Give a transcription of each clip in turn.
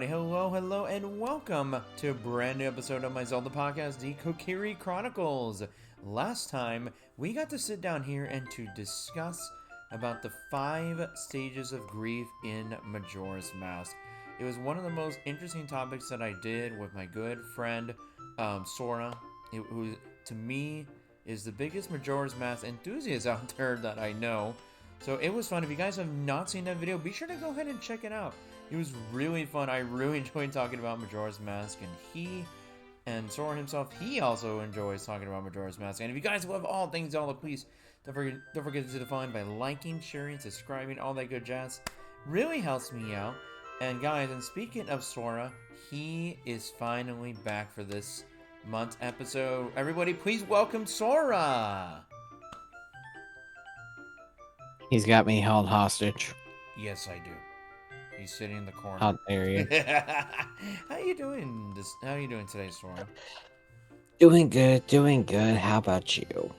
everybody, hello, and welcome to a brand new episode of my Zelda podcast, the Kokiri Chronicles. Last time, we got to sit down here and to discuss about the 5 stages of grief in Majora's Mask. It was one of the most interesting topics that I did with my good friend, Sora, who, to me, is the biggest Majora's Mask enthusiast out there that I know. So it was fun. If you guys have not seen that video, be sure to go ahead and check it out. It was really fun. I really enjoyed talking about Majora's Mask, and Sora himself, he also enjoys talking about Majora's Mask. And if you guys love all things Zelda, please don't forget to define by liking, sharing, subscribing, all that good jazz. Really helps me out. And guys, and speaking of Sora, he is finally back for this month's episode. Everybody, please welcome Sora! He's got me held hostage. Yes, I do. He's sitting in the corner. How dare you? How you doing? How are you doing today, Sora? Doing good. How about you?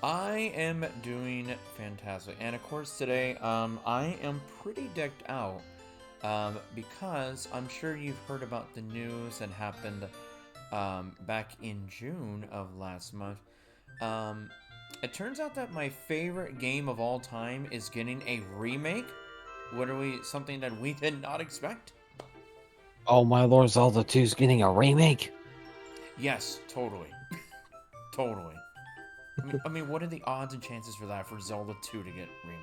I am doing fantastic, and of course today, I am pretty decked out, because I'm sure you've heard about the news that happened, back in June of last month. It turns out that my favorite game of all time is getting a remake. Something that we did not expect? Oh my lord, Zelda 2's getting a remake? Yes, totally. Totally. I mean, what are the odds and chances for that, for Zelda 2 to get remake?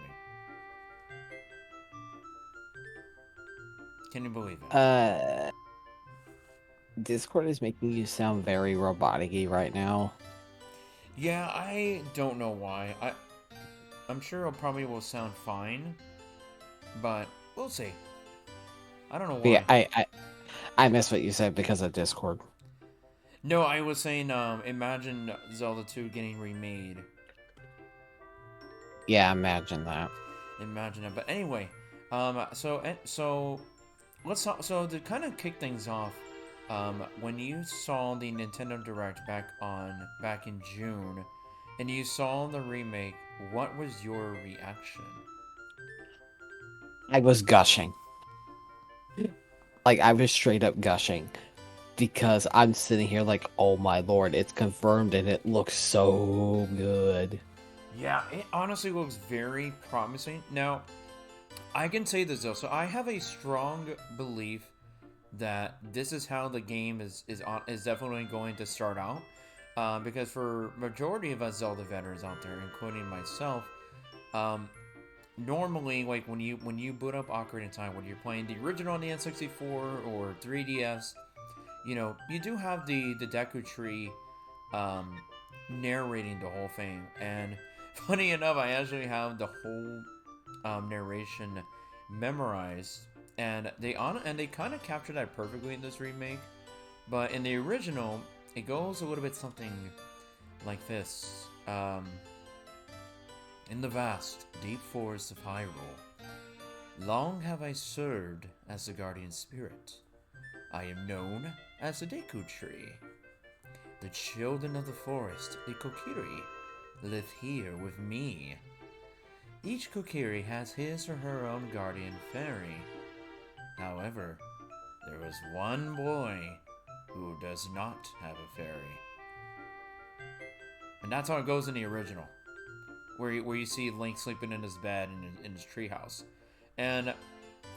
Can you believe it? Discord is making you sound very robotic-y right now. Yeah, I don't know why. I'm sure it probably will sound fine, but we'll see. I don't know why. Yeah, I missed what you said because of Discord. No, I was saying, imagine Zelda 2 getting remade. Yeah, imagine that. Imagine it. But anyway, so let's talk. So to kind of kick things off, when you saw the Nintendo Direct back in June, and you saw the remake, what was your reaction? I was gushing. Like, I was straight up gushing. Because I'm sitting here like, oh my lord, it's confirmed and it looks so good. Yeah, it honestly looks very promising. Now, I can say this though, so I have a strong belief that this is how the game is definitely going to start out, because for majority of us Zelda veterans out there, including myself, normally, like when you boot up Ocarina of Time, when you're playing the original on the N64 or 3DS, you know, you do have the Deku Tree narrating the whole thing. And funny enough, I actually have the whole narration memorized. And they kind of capture that perfectly in this remake. But in the original, it goes a little bit something like this. In the vast, deep forests of Hyrule, long have I served as the guardian spirit. I am known as the Deku Tree. The children of the forest, the Kokiri, live here with me. Each Kokiri has his or her own guardian fairy. However, there is one boy who does not have a fairy. And that's how it goes in the original, where you see Link sleeping in his bed in his treehouse. And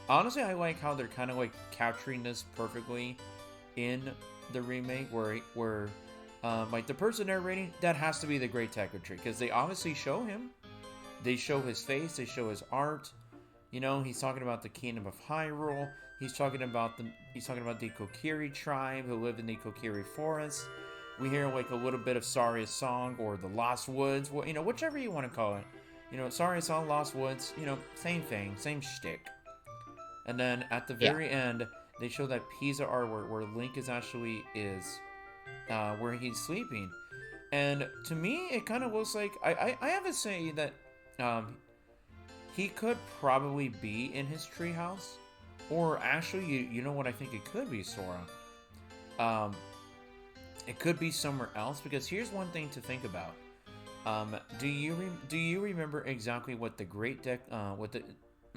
honestly, I like how they're kind of like capturing this perfectly in the remake, where like the person narrating, that has to be the Great Deku Tree, because they obviously show him, they show his face, they show his art. You know, he's talking about the Kingdom of Hyrule. He's talking about the Kokiri tribe who live in the Kokiri forest. We hear like a little bit of Saria's song or the Lost Woods, you know, whichever you want to call it. You know, Saria's song, Lost Woods, you know, same thing, same shtick. And then at the very end, they show that piece of artwork where Link where he's sleeping. And to me, it kind of looks like, I have to say that he could probably be in his treehouse. Or actually, you know what I think it could be, Sora? It could be somewhere else, because here's one thing to think about. Do you remember exactly what the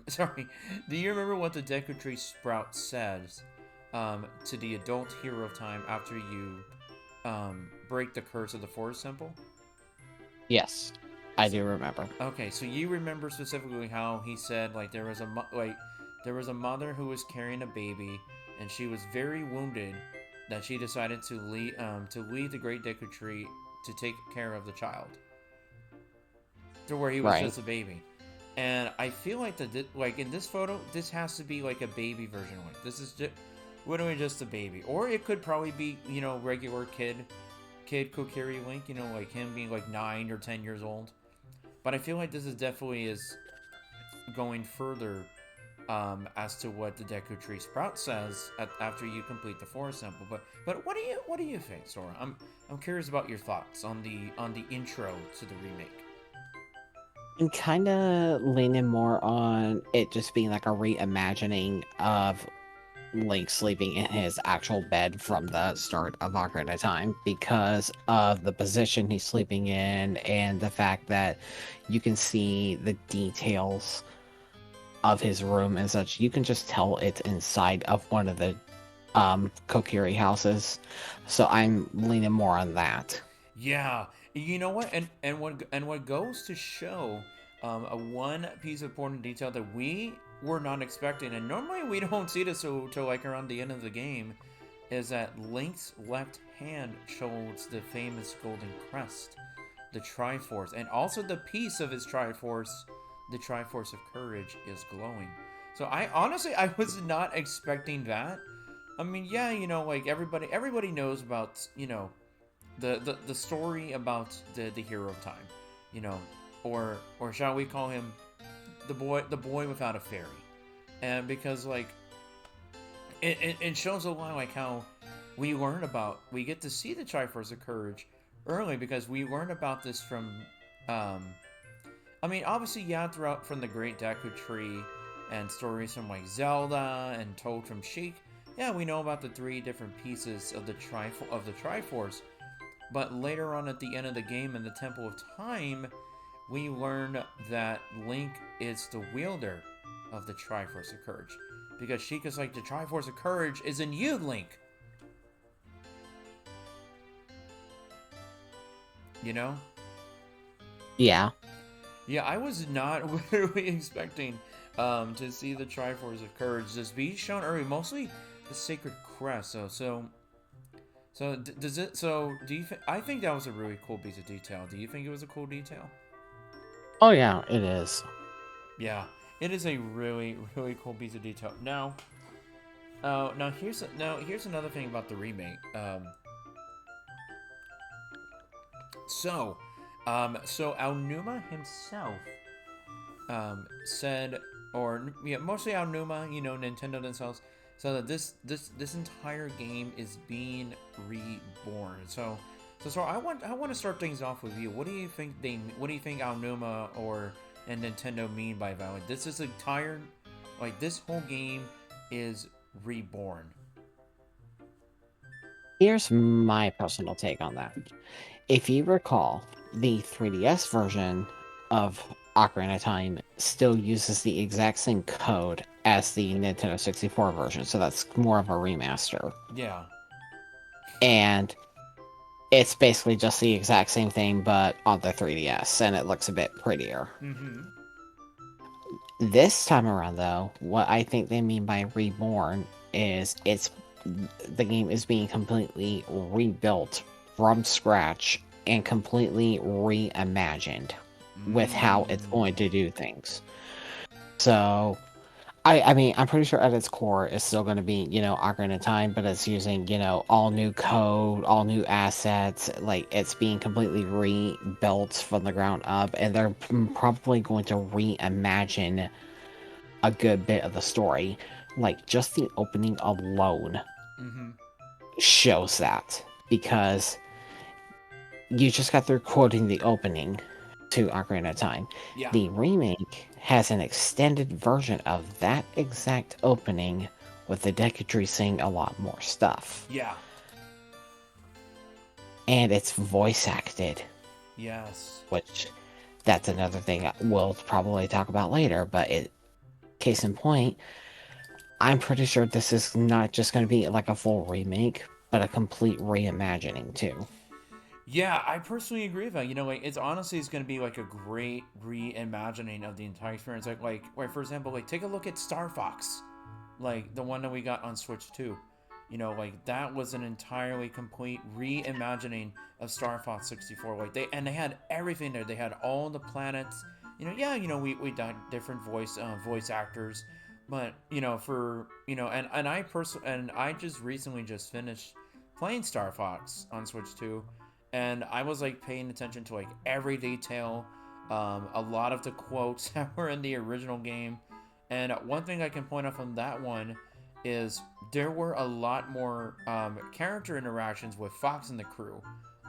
do you remember what the Deku Tree Sprout says to the adult Hero of Time after you break the curse of the Forest Temple? Yes, I do remember. Okay, so you remember specifically how he said like there was a mother who was carrying a baby, and she was very wounded that she decided to leave the Great Deku Tree to take care of the child, to where he was Right. just a baby. And I feel like like in this photo, this has to be like a baby version of it. This is just literally just a baby, or it could probably be regular kid Kokiri Link, like him being like 9 or 10 years old. But I feel like this is definitely is going further as to what the Deku Tree Sprout says after you complete the Forest Temple. But what do you think, Sora? I'm curious about your thoughts on the intro to the remake. I'm kind of leaning more on it just being like a reimagining of Link sleeping in his actual bed from the start of Ocarina of Time because of the position he's sleeping in and the fact that you can see the details of his room and such. You can just tell it's inside of one of the Kokiri houses. So I'm leaning more on that. Yeah, you know what, and what goes to show a one piece of important detail that we were not expecting, and normally we don't see this till like around the end of the game, is that Link's left hand shows the famous golden crest, the Triforce, and also the piece of his Triforce, the Triforce of Courage, is glowing. So I honestly I was not expecting that. I mean, yeah, like everybody knows about the story about the Hero of Time, you know, or shall we call him the boy without a fairy, and because like it shows a lot like how we get to see the Triforce of Courage early because we learn about this from I mean obviously yeah throughout from the Great Deku Tree and stories from like Zelda and told from Sheik. Yeah, we know about the three different pieces of the Triforce. But later on at the end of the game in the Temple of Time, we learn that Link is the wielder of the Triforce of Courage. Because Sheikah's like, the Triforce of Courage is in you, Link. You know? Yeah. Yeah, I was not really expecting to see the Triforce of Courage just be shown early. Mostly the Sacred Crest. So does it? So do you think? I think that was a really cool piece of detail. Do you think it was a cool detail? Oh yeah, it is. Yeah, it is a really really cool piece of detail. Now here's another thing about the remake. So Aonuma himself said, or yeah, mostly Aonuma, Nintendo themselves, so that this entire game is being reborn. So I want to start things off with you. What do you think Aonuma and Nintendo mean by that? Like, this whole game is reborn. Here's my personal take on that. If you recall, the 3DS version of Ocarina of Time still uses the exact same code as the Nintendo 64 version, so that's more of a remaster. Yeah. And it's basically just the exact same thing, but on the 3DS, and it looks a bit prettier. Mm-hmm. This time around, though, what I think they mean by reborn is the game is being completely rebuilt from scratch and completely reimagined with how it's going to do things. So, I mean, I'm pretty sure at its core it's still going to be, Ocarina of Time, but it's using, all new code, all new assets. Like, it's being completely rebuilt from the ground up, and they're probably going to reimagine a good bit of the story. Like, just the opening alone shows that, because you just got through quoting the opening to Ocarina of Time. Yeah. The remake has an extended version of that exact opening with the Deku Tree saying a lot more stuff. Yeah. And it's voice acted. Yes. Which, that's another thing we'll probably talk about later, but case in point, I'm pretty sure this is not just going to be like a full remake, but a complete reimagining too. Yeah, I personally agree with that. Like it's honestly it's going to be like a great reimagining of the entire experience. Like for example, like take a look at Star Fox, like the one that we got on Switch 2. Like that was an entirely complete reimagining of Star Fox 64. Like they had everything there. They had all the planets. Yeah, we got different voice actors, but for and I just recently just finished playing Star Fox on Switch 2, and I was like paying attention to like every detail, a lot of the quotes that were in the original game. And one thing I can point out from that one is there were a lot more character interactions with Fox and the crew.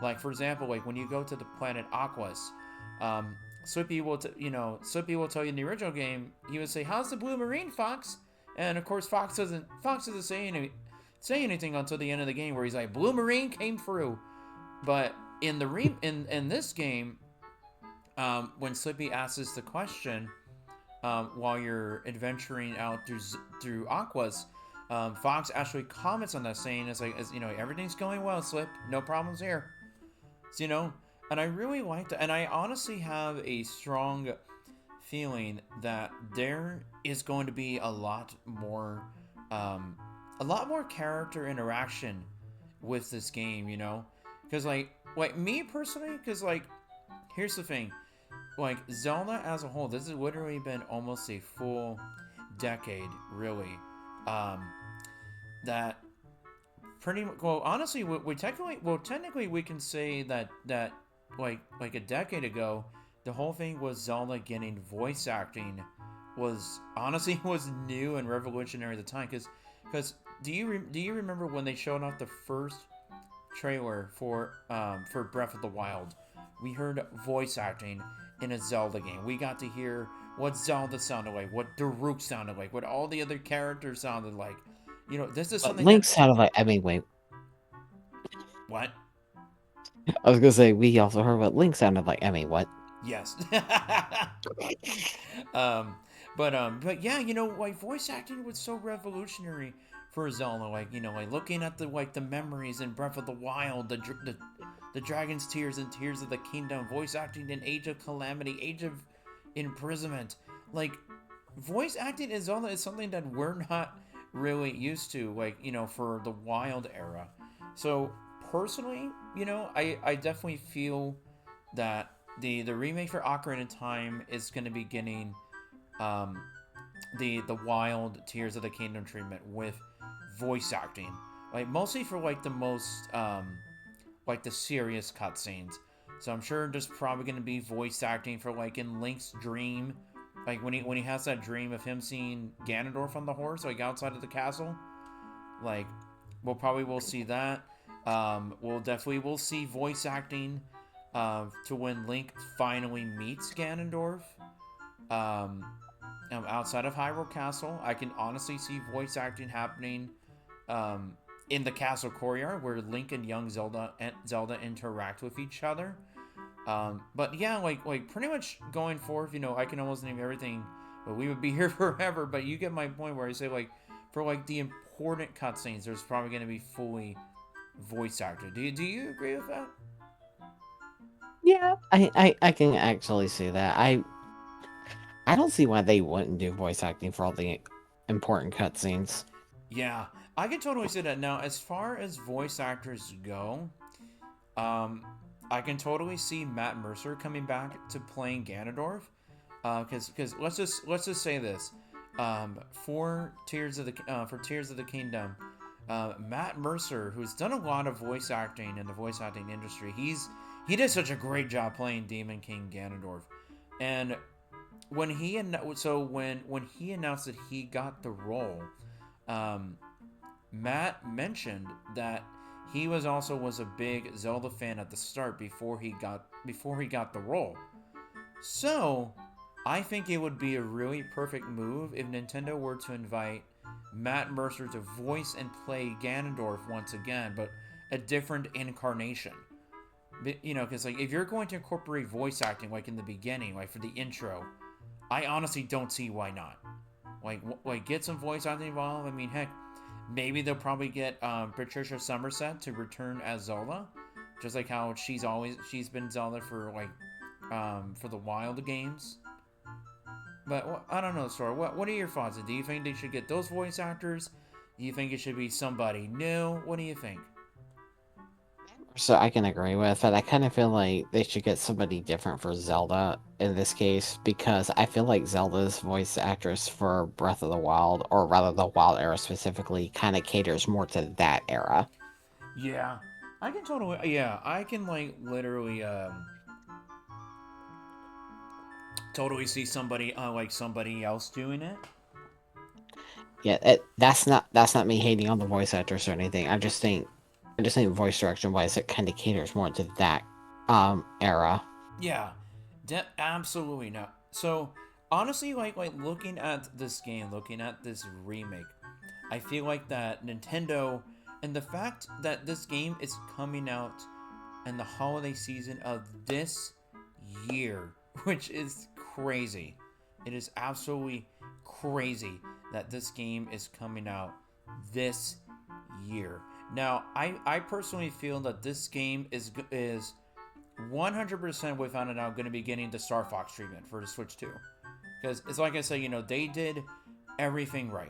Like for example, like when you go to the planet Aquas, um, Slippy will tell you in the original game, he would say, "How's the blue marine, Fox?" And of course, Fox doesn't say anything until the end of the game, where he's like, "Blue marine came through." But in this game, when Slippy asks the question, while you're adventuring out through Aquas, Fox actually comments on that, saying, "It's like, everything's going well, Slip. No problems here." So, and I really like that, and I honestly have a strong feeling that there is going to be a lot more character interaction with this game. Because like me personally, because like here's the thing, like Zelda as a whole, this has literally been almost a full decade, really. Um, that pretty much, well, honestly, technically we can say that like a decade ago, the whole thing was Zelda getting voice acting was honestly was new and revolutionary at the time. Because do you remember when they showed off the first trailer for Breath of the Wild? We heard voice acting in a Zelda game. We got to hear what Zelda sounded like, what Daruk sounded like, what all the other characters sounded like. This is But something that Link sounded like, I mean, wait, what? I was gonna say we also heard what Link sounded like. I mean, what? Yes. um, but yeah, like voice acting was so revolutionary for Zelda. Like looking at the memories in Breath of the Wild, the Dragon's Tears and Tears of the Kingdom, voice acting in Age of Calamity, Age of Imprisonment. Like voice acting in Zelda is something that we're not really used to. Like for the Wild era. So personally, I definitely feel that the remake for Ocarina of Time is going to be getting um, the Wild Tears of the Kingdom treatment with voice acting, like mostly for like the most like the serious cutscenes. So I'm sure there's probably going to be voice acting for like in Link's dream, like when he has that dream of him seeing Ganondorf on the horse, like outside of the castle. Like we'll see that. We'll see voice acting to when Link finally meets Ganondorf. Um, Outside of Hyrule Castle, I can honestly see voice acting happening in the castle courtyard where Link and young Zelda interact with each other. But yeah, like pretty much going forth, I can almost name everything, but we would be here forever. But you get my point where I say like for like the important cutscenes, there's probably going to be fully voice acted. Do you agree with that? Yeah, I can actually see that. I don't see why they wouldn't do voice acting for all the important cutscenes. Yeah, I can totally see that. Now, as far as voice actors go, um, I can totally see Matt Mercer coming back to playing Ganondorf. Because let's just say this, for Tears of the Kingdom, Matt Mercer, who's done a lot of voice acting in the voice acting industry, he did such a great job playing Demon King Ganondorf, and when he announced that he got the role, um, Matt mentioned that he was a big Zelda fan at the start before he got the role. So, I think it would be a really perfect move if Nintendo were to invite Matt Mercer to voice and play Ganondorf once again, but a different incarnation. Because like if you're going to incorporate voice acting like in the beginning, like for the intro, I honestly don't see why not. like get some voice acting involved. I mean, heck, maybe they'll probably get Patricia Summerset to return as Zelda, just like how she's been Zelda for for the Wild games. But I don't know, Sora. What are your thoughts? Do you think they should get those voice actors? Do you think it should be somebody new? What do you think? So I can agree with it. I kind of feel like they should get somebody different for Zelda in this case because I feel like Zelda's voice actress for Breath of the Wild, or rather the Wild era specifically, kind of caters more to that era. Yeah, I can totally. Yeah, I can literally totally see somebody somebody else doing it. Yeah, that's not me hating on the voice actors or anything. I just think voice direction wise, it kind of caters more to that era. Yeah, absolutely not. So honestly, like looking at this game, looking at this remake, I feel like that Nintendo and the fact that this game is coming out in the holiday season of this year, which is crazy. It is absolutely crazy that this game is coming out this year. Now, I personally feel that this game is 100% without a doubt going to be getting the Star Fox treatment for the Switch 2. Because it's like I said, they did everything right.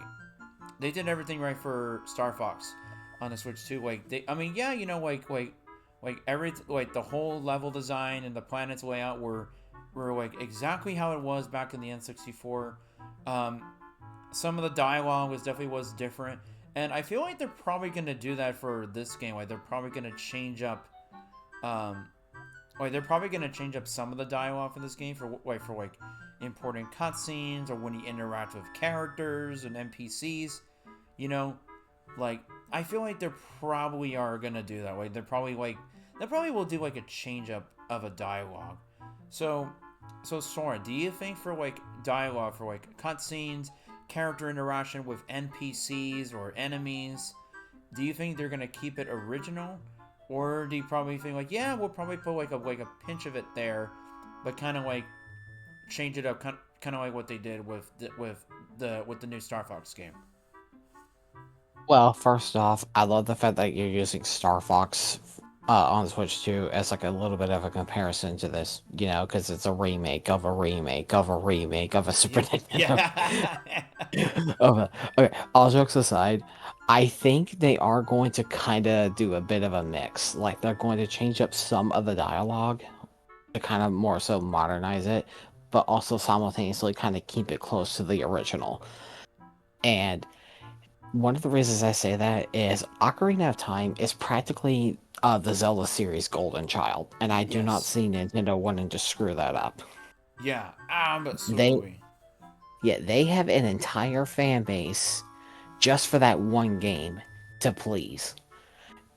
They did everything right for Star Fox on the Switch 2. I mean, yeah, the whole level design and the planet's layout were like exactly how it was back in the N64. Some of the dialogue was different, and I feel like they're probably gonna do that for this game. Like they're probably gonna change up, um, they're probably gonna change up some of the dialogue for this game for important cutscenes or when you interact with characters and NPCs. You know, I feel like they probably are gonna do that. They probably will do like a change up of a dialogue. So Sora, do you think for dialogue for cutscenes, character interaction with NPCs or enemies, do you think they're gonna keep it original, or do you probably think yeah, we'll probably put a pinch of it there, but kind of change it up, kind of like what they did with the new Star Fox game? Well, first off, I love the fact that you're using Star Fox on the Switch 2 as like a little bit of a comparison to this, because it's a remake of a remake of a remake of a Super Nintendo. Yeah. Okay, all jokes aside, I think they are going to kind of do a bit of a mix. Like they're going to change up some of the dialogue to kind of more so modernize it, but also simultaneously kind of keep it close to the original. And one of the reasons I say that is Ocarina of Time is practically the Zelda series golden child, and I do not Yes. see Nintendo wanting to screw that up. Yeah, They, absolutely. yeah, they have an entire fan base just for that one game to please,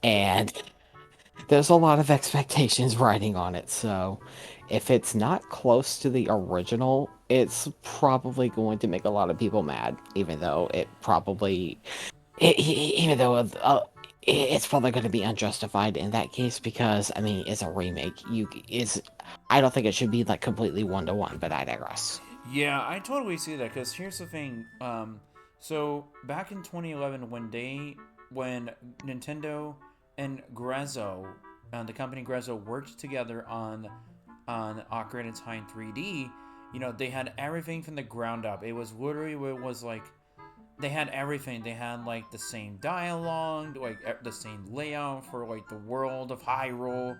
and there's a lot of expectations riding on it. So, if it's not close to the original, it's probably going to make a lot of people mad, even though even though it's probably going to be unjustified in that case because I mean it's a remake. I don't think it should be like completely 1-to-1, but I digress. Yeah, I totally see that because here's the thing. So back in 2011, when Nintendo and Grezzo, the company Grezzo worked together on Ocarina of Time 3D, they had everything from the ground up. It was like they had everything. They had the same dialogue, the same layout for the world of Hyrule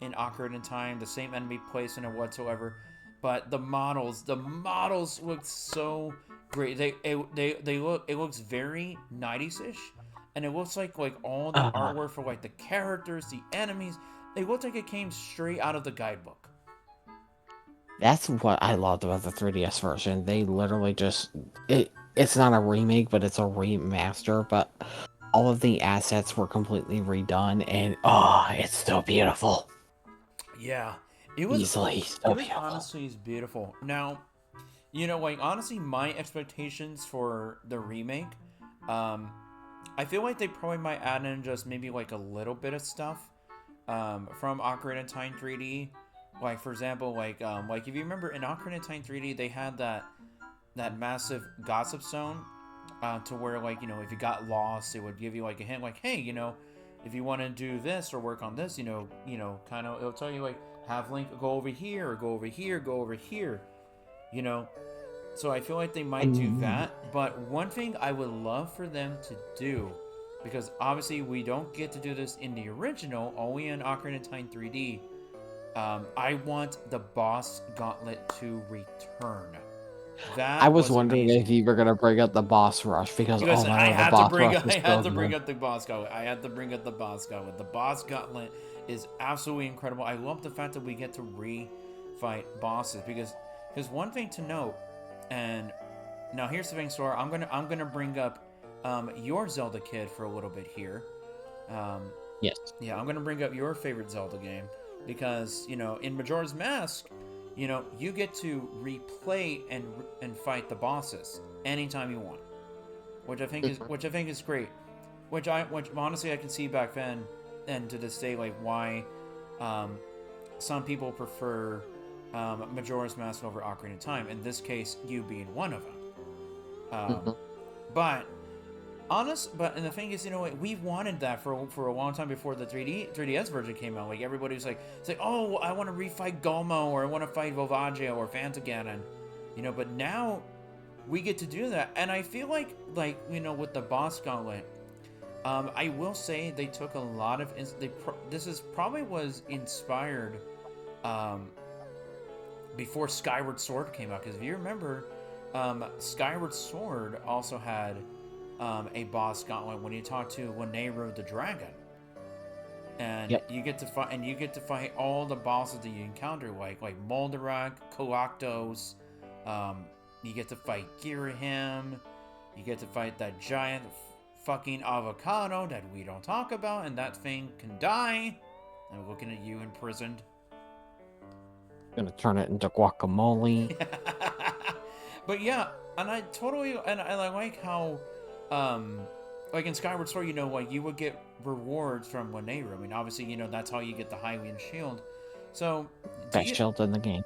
in Ocarina of Time, the same enemy placement or whatsoever. But the models look so great. It looks very 90s ish, and it looks like all the Uh, artwork for the characters, the enemies. It looks like it came straight out of the guidebook. that's what I loved about the 3DS version. They literally just it's not a remake, but it's a remaster, but all of the assets were completely redone and oh, it's so beautiful. Yeah, it was Easily so it was beautiful. honestly beautiful. Now, honestly, my expectations for the remake, um, I feel like they probably might add in just maybe a little bit of stuff, from Ocarina of Time 3D. Like for example, like if you remember in Ocarina of Time 3D, they had that massive gossip zone, to where like if you got lost, it would give you like a hint, like, hey, if you want to do this or work on this, kind of it'll tell you like have Link go over here or go over here, go over here, you know. So I feel like they might do And that. But one thing I would love for them to do, because obviously we don't get to do this in the original, only in Ocarina of Time 3D. I want the boss gauntlet to return. I That was was wondering amazing. if you were gonna bring up the boss rush because oh Listen, my god, the boss rush I is had so to bring good. up the boss gauntlet. I had to bring up the boss gauntlet. The boss gauntlet is absolutely incredible. I love the fact that we get to re-fight bosses because one thing to note, and now here's the thing, Sora. I'm gonna bring up your Zelda kid for a little bit here. Um, Yes. yeah, I'm gonna bring up your favorite Zelda game because in Majora's Mask, you get to replay and fight the bosses anytime you want, which I think is great. Which honestly I can see back then and to this day like why um, some people prefer Majora's Mask over Ocarina of Time. In this case, you being one of them. Um, Mhm. but but and the thing is, we've wanted that for a long time before the 3DS version came out. Like everybody was like, it's like, oh, I want to refight Gomo or I want to fight Volvaggio or Fantaganon, But now we get to do that, and I feel like with the boss gauntlet, I will say they took a lot of this is probably was inspired um, before Skyward Sword came out, because if you remember, Skyward Sword also had a boss gauntlet when you talk to Wanero the dragon, and Yep. you get to fight all the bosses that you encounter, like Moldarak, Kolaktos. You get to fight Girahim. You get to fight that giant fucking avocado that we don't talk about, and that thing can die. I'm looking at you imprisoned. Gonna turn it into guacamole. But yeah, and I like how, like in Skyward Sword, like you would get rewards from Wanero. I mean, obviously, that's how you get the Hylian shield. So, do Best you? shield in the game.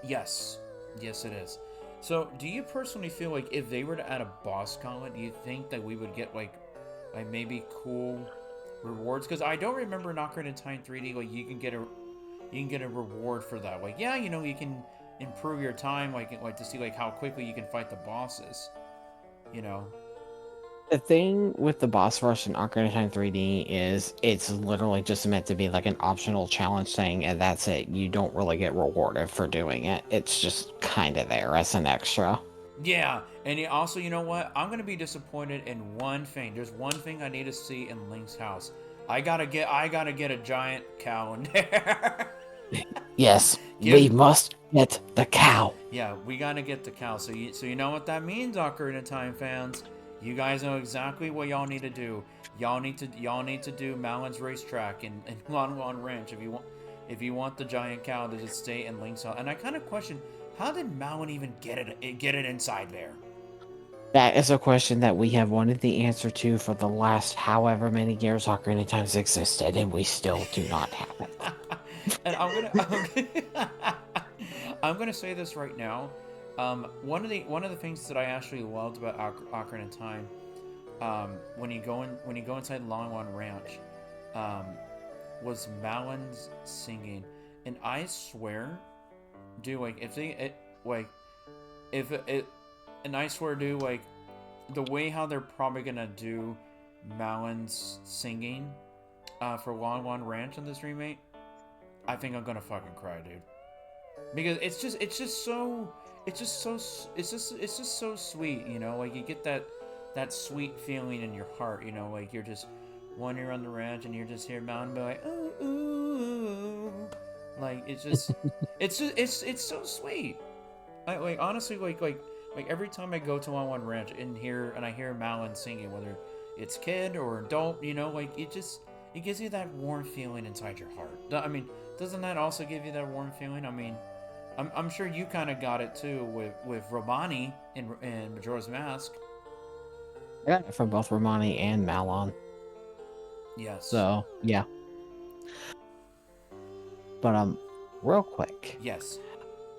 Yes, yes, it is. So, do you personally feel like if they were to add a boss gauntlet, do you think that we would get like maybe cool rewards? Because I don't remember in Ocarina of Time 3D like you can get a reward for that. Like, yeah, you can improve your time, like to see like how quickly you can fight the bosses. You know. The thing with the boss rush in Ocarina of Time 3D is it's literally just meant to be like an optional challenge thing, and that's it. You don't really get rewarded for doing it. It's just kind of there as an extra. Yeah, and also, you know what? I'm gonna be disappointed in one thing. There's one thing I need to see in Link's house. I gotta get a giant cow in there. Yes, we Give must get the cow. Yeah, we gotta get the cow. So you know what that means, Ocarina of Time fans. You guys know exactly what y'all need to do. Y'all need to do Malon's racetrack in Lon Lon Ranch if you want the giant cow to just stay in Link's house. And I kind of question, how did Malon even get it inside there? That is a question that we have wanted the answer to for the last however many years Ocarina of Time's existed, and we still do not have it. And I'm gonna say this right now. One of the things that I actually loved about Ocarina of Time, when you go inside Long Lon Ranch, was Malon's singing, and I swear, dude, like if they it like if it, and I swear, dude, like the way how they're probably gonna do Malon's singing, for Long Lon Ranch in this remake, I think I'm gonna fucking cry, dude. Because it's just so sweet, like you get that sweet feeling in your heart, like you're just wandering around the ranch and you're just hearing Mountain be like, ooh, ooh, like it's so sweet. Like honestly, like every time I go to one ranch and I hear Malin singing, whether it's kid or adult, like it gives you that warm feeling inside your heart. I mean, doesn't that also give you that warm feeling? I mean, I'm sure you kind of got it too with Romani in Majora's Mask. I got it from both Romani and Malon. Yes. So, yeah. But, real quick. Yes.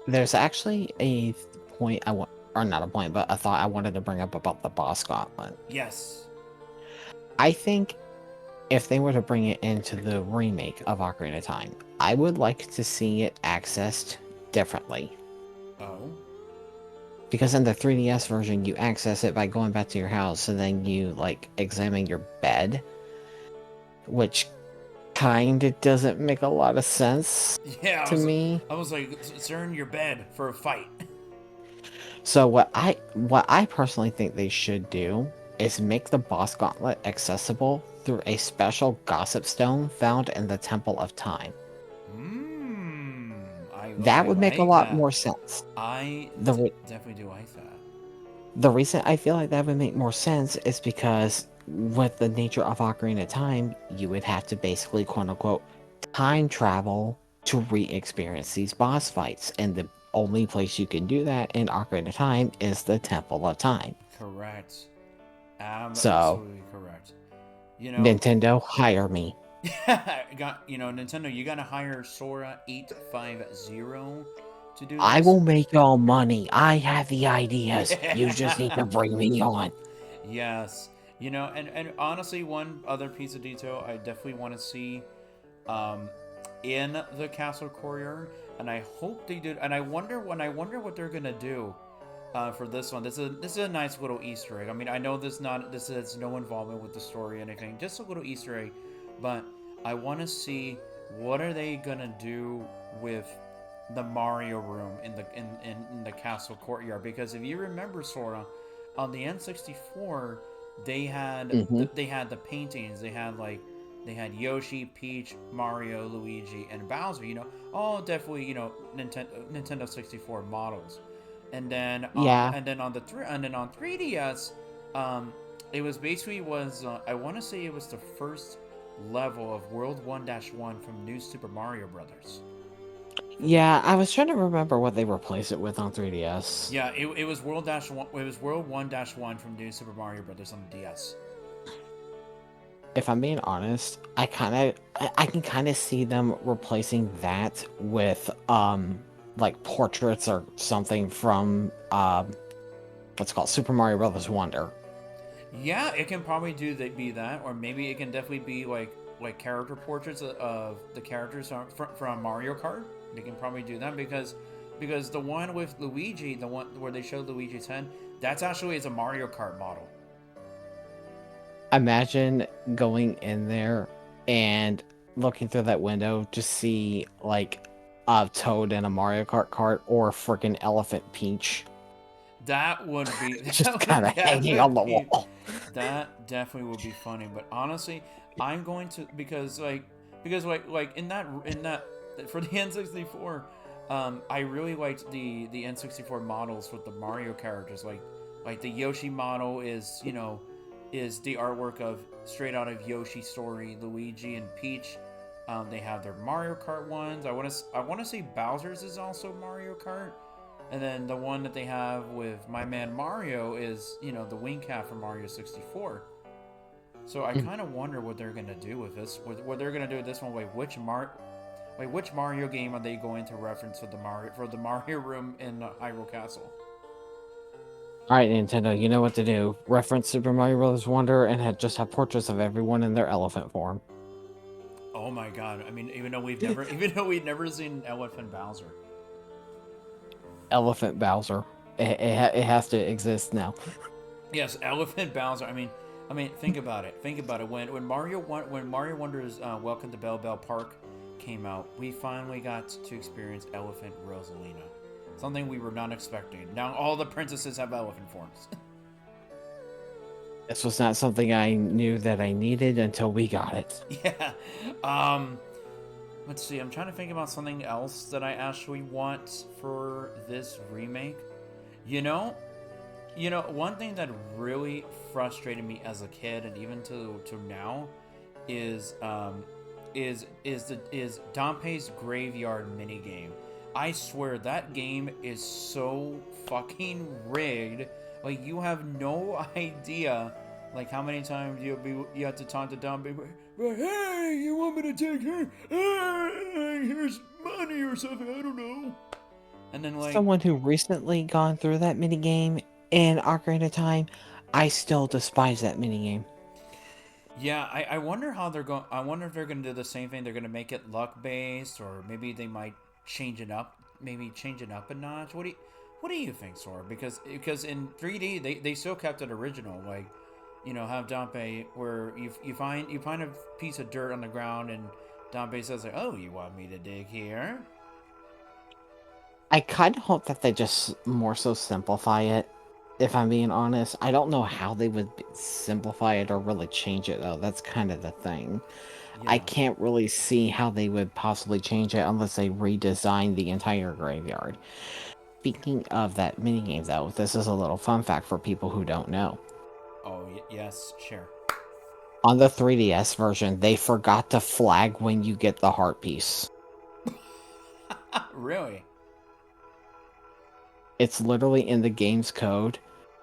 There's actually a point I want or not a point, but a thought I wanted to bring up about the boss gauntlet. Yes. I think if they were to bring it into the remake of Ocarina of Time, I would like to see it accessed differently. Oh. Because in the 3DS version, you access it by going back to your house, and then you, like, examine your bed, which kinda doesn't make a lot of sense Yeah, to me. I was like, it's in your bed for a fight. So what I personally think they should do is make the boss gauntlet accessible through a special gossip stone found in the Temple of Time. I That would make a like lot that. more sense. I The re- definitely do like that. the reason I feel like that would make more sense is because with the nature of Ocarina of Time, you would have to basically quote unquote time travel to re-experience these boss fights, and the only place you can do that in Ocarina of Time is the Temple of Time. Correct. So, Absolutely correct. You know, Nintendo, hire me. Nintendo, you gotta hire Sora850 to do I this. will make y'all money. I have the ideas. You just need to bring me on. Yes. And honestly, one other piece of detail I definitely want to see um, in the castle courtyard, and I hope they did. And I wonder what they're gonna do for this one. This is a nice little Easter egg. I mean, I know this has no involvement with the story or anything, just a little Easter egg, but I want to see what are they gonna do with the Mario room in the castle courtyard, because if you remember, Sora, on the N64 Hmm. they had the paintings. They had Yoshi, Peach, Mario, Luigi, and Bowser. All definitely Nintendo 64 models. Yeah, And then on 3DS, it was basically was I want to say it was the first level of World 1-1 from New Super Mario Brothers. yeah. I was trying to remember what they replaced it with on 3DS. Yeah, it was World Dash One. It was World 1-1 from New Super Mario Brothers on the DS. If I'm being honest, I can kind of see them replacing that with like portraits or something from what's it called Super Mario Brothers Wonder. Yeah, it can probably be that, or maybe it can definitely be like character portraits of the characters from Mario Kart. They can probably do that because the one with Luigi, the one where they showed Luigi's head, that's actually is a Mario Kart model. Imagine going in there and looking through that window to see like a Toad in a Mario Kart cart or a freaking Elephant Peach That would be just kind of hanging on the wall. that definitely would be funny. But honestly, I'm going to because in that for the N64, I really liked the N64 models with the Mario characters. Like the Yoshi model is the artwork of straight out of Yoshi's Story, Luigi and Peach. They have their Mario Kart ones. I want to say Bowser's is also Mario Kart. And then the one that they have with my man Mario is, the wing cap from Mario 64. So I kind of wonder what they're gonna do with this. What they're gonna do with this one. Which Mario game are they going to reference for the Mario room in Hyrule Castle? Alright, Nintendo, you know what to do. Reference Super Mario Bros. Wonder and just have portraits of everyone in their elephant form. Oh my god! I mean, even though we've never seen Elephant Bowser. Elephant Bowser. It has to exist now. Yes, Elephant Bowser. I mean, think about it. Think about it. When Mario Wonder's Welcome to Bell Bell Park came out, we finally got to experience Elephant Rosalina, something we were not expecting. Now all the princesses have elephant forms. This was not something I knew that I needed until we got it. Yeah. Let's see. I'm trying to think about something else that I actually want for this remake. You know, one thing that really frustrated me as a kid and even to now is Dompe's Graveyard minigame. I swear that game is so fucking rigged. Like, you have no idea like how many times you have to talk to Dompe. But hey, you want me to take her? Hey, here's money or something. I don't know. And then like, Someone who recently gone through that minigame in Ocarina of Time, I still despise that minigame. yeah, I wonder how they're going. I wonder if they're going to do the same thing. They're going to make it luck based, or maybe they might change it up. Maybe change it up a notch. What do you think, Sora? Because in 3D they still kept it original. Like, have Dampé where you find a piece of dirt on the ground and Dampé says like, "Oh, you want me to dig here?" I kind of hope that they just more so simplify it. If I'm being honest, I don't know how they would simplify it or really change it though. That's kind of the thing. I Yeah. can't really see how they would possibly change it unless they redesign the entire graveyard. Speaking of that minigame though, this is a little fun fact for people who don't know. Oh yes, share. On the 3DS version, they forgot to flag when you get the heart piece. Really? It's literally in the game's code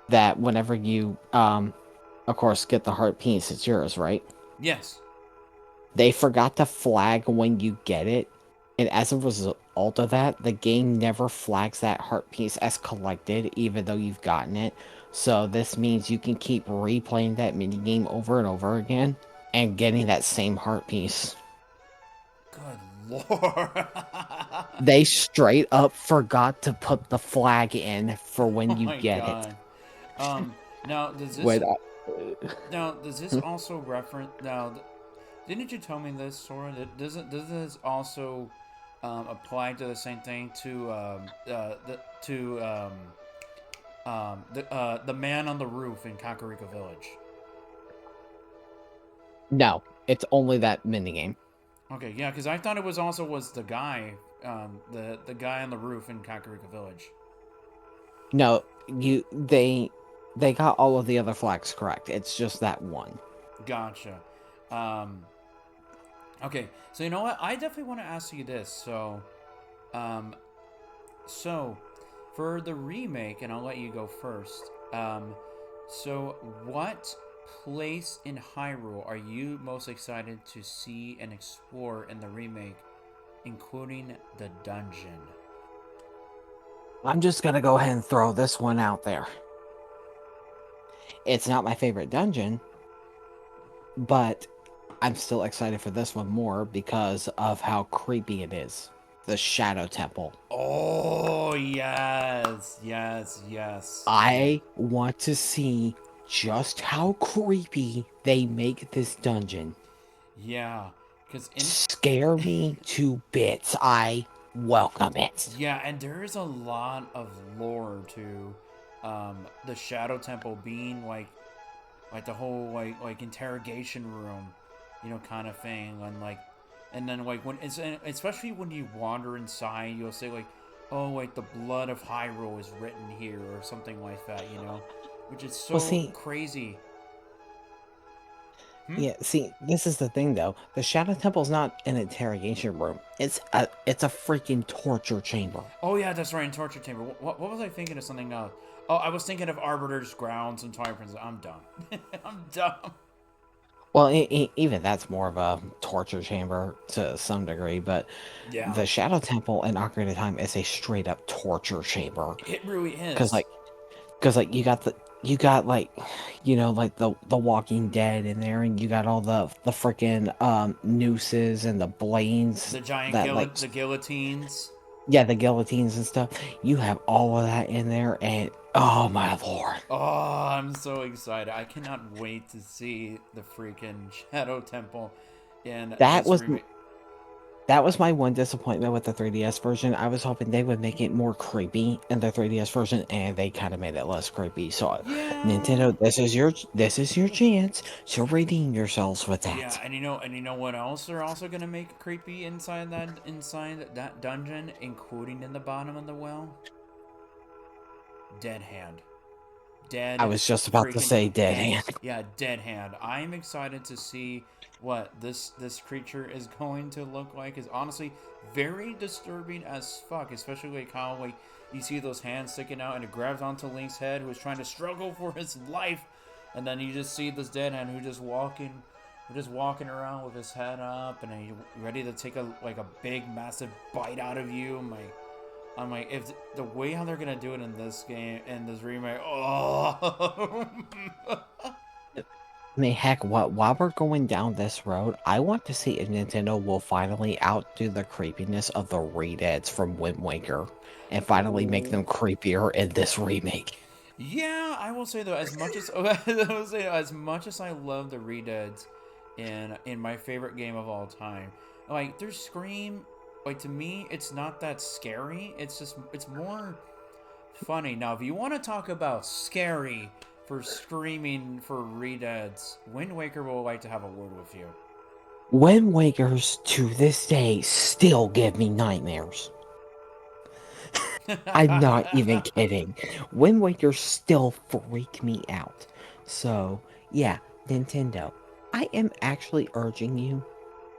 that whenever you, of course, get the heart piece, it's yours, right? Yes. They forgot to flag when you get it, and as a result of that, the game never flags that heart piece as collected, even though you've gotten it. So this means you can keep replaying that minigame over and over again and getting that same heart piece. Good lord. They straight up forgot to put the flag in for when Oh you my get it. god. Now does this When now does this also reference now? Didn't you tell me this, Sora? Does this also apply to the same thing to the man on the roof in Kakariko Village? no, it's only that minigame. Okay, yeah, because I thought it was the guy, the guy on the roof in Kakariko Village. No, they got all of the other flags correct. It's just that one. Gotcha. Um, okay, so you know what? I definitely want to ask you this. Um, so for the remake, and I'll let you go first. So what place in Hyrule are you most excited to see and explore in the remake, including the dungeon? I'm just gonna go ahead and throw this one out there. It's not my favorite dungeon, but I'm still excited for this one more because of how creepy it is. The Shadow Temple. Oh yes, yes, yes. Yeah, I want to see just how creepy they make this dungeon. yeah. Because in Scare me to bits. I welcome it. Yeah, and there is a lot of lore to the Shadow Temple being like the whole like interrogation room, kind of thing, and then like when it's especially when you wander inside, you'll say like, oh, like the blood of Hyrule is written here or something like that, which is Well, so see, crazy. Hmm? yeah, see, this is the thing though. The Shadow Temple's not an interrogation room. It's a freaking torture chamber. Oh yeah, that's right, in Torture Chamber. What was I thinking of something else? Oh, I was thinking of Arbiter's Grounds and Twilight Princess. I'm dumb. I'm dumb. Well, even that's more of a torture chamber to some degree, but Yeah, the Shadow Temple in Ocarina of Time is a straight up torture chamber. it really Cause is. like, cause like you got like, like the Walking Dead in there, and you got all the freaking nooses and the blades The giant that like, the guillotines. yeah, the guillotines and stuff. You have all of that in there, and oh my lord. Oh, I'm so excited. I cannot wait to see the freaking Shadow Temple in That this was remake. that was my one disappointment with the 3DS version. I was hoping they would make it more creepy in the 3DS version, and they kind of made it less creepy. So, Yeah. Nintendo, this is your chance to redeem yourselves with Yeah, that. and you know what else they're also gonna make creepy inside that dungeon, including in the bottom of the well? Dead hand. I Dead was just about to freaking say Dead hand. Hand. Yeah, dead hand. I'm excited to see what this creature is going to look like. Is honestly very disturbing as fuck, especially like how like you see those hands sticking out and it grabs onto Link's head, who is trying to struggle for his life, and then you just see this dead hand who just walking around with his head up and he ready to take a big massive bite out of you. I'm like, if the way how they're gonna do it in this game, in this remake, oh, I mean, heck, while we're going down this road, I want to see if Nintendo will finally outdo the creepiness of the redeads from Wind Waker and finally make oh, them creepier in this remake. yeah. I will say though, as much as I will say, as much as I love the redeads in my favorite game of all time, like their Scream, like to me, it's not that scary. It's more funny. Now, if you want to talk about scary for screaming for redeads, Wind Waker will like to have a word with you. Wind Wakers to this day still give me nightmares. I'm not even kidding. Wind Wakers still freak me out. So, yeah, Nintendo, I am actually urging you,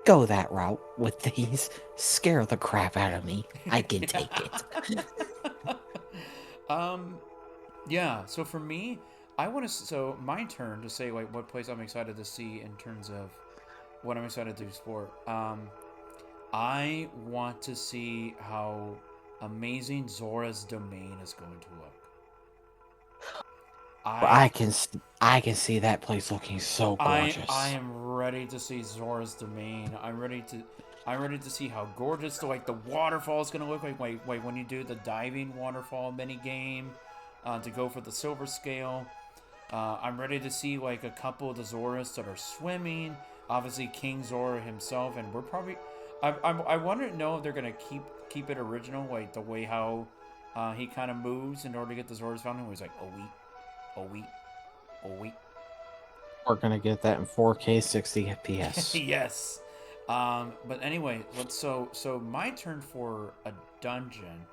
go that route with these. Scare the crap out of me. I can take it. um, yeah. So for me, I want to. So my turn to say like what place I'm excited to see in terms of what I'm excited to explore. I want to see how amazing Zora's domain is going to look. I I can I can see that place looking so I gorgeous. am ready to see Zora's domain. I'm ready to see how gorgeous the waterfall is gonna look like when you do the diving waterfall mini game to go for the silver scale. I'm ready to see like a couple of the Zoras that are swimming. Obviously King Zora himself, and we're probably I want to know if they're gonna keep it original, like the way how he kind of moves in order to get the Zora's Fountain. Where he's like, oh wait, oh wait, oh wait. We're gonna get that in 4K 60 FPS. Yes. But anyway, so my turn for a dungeon.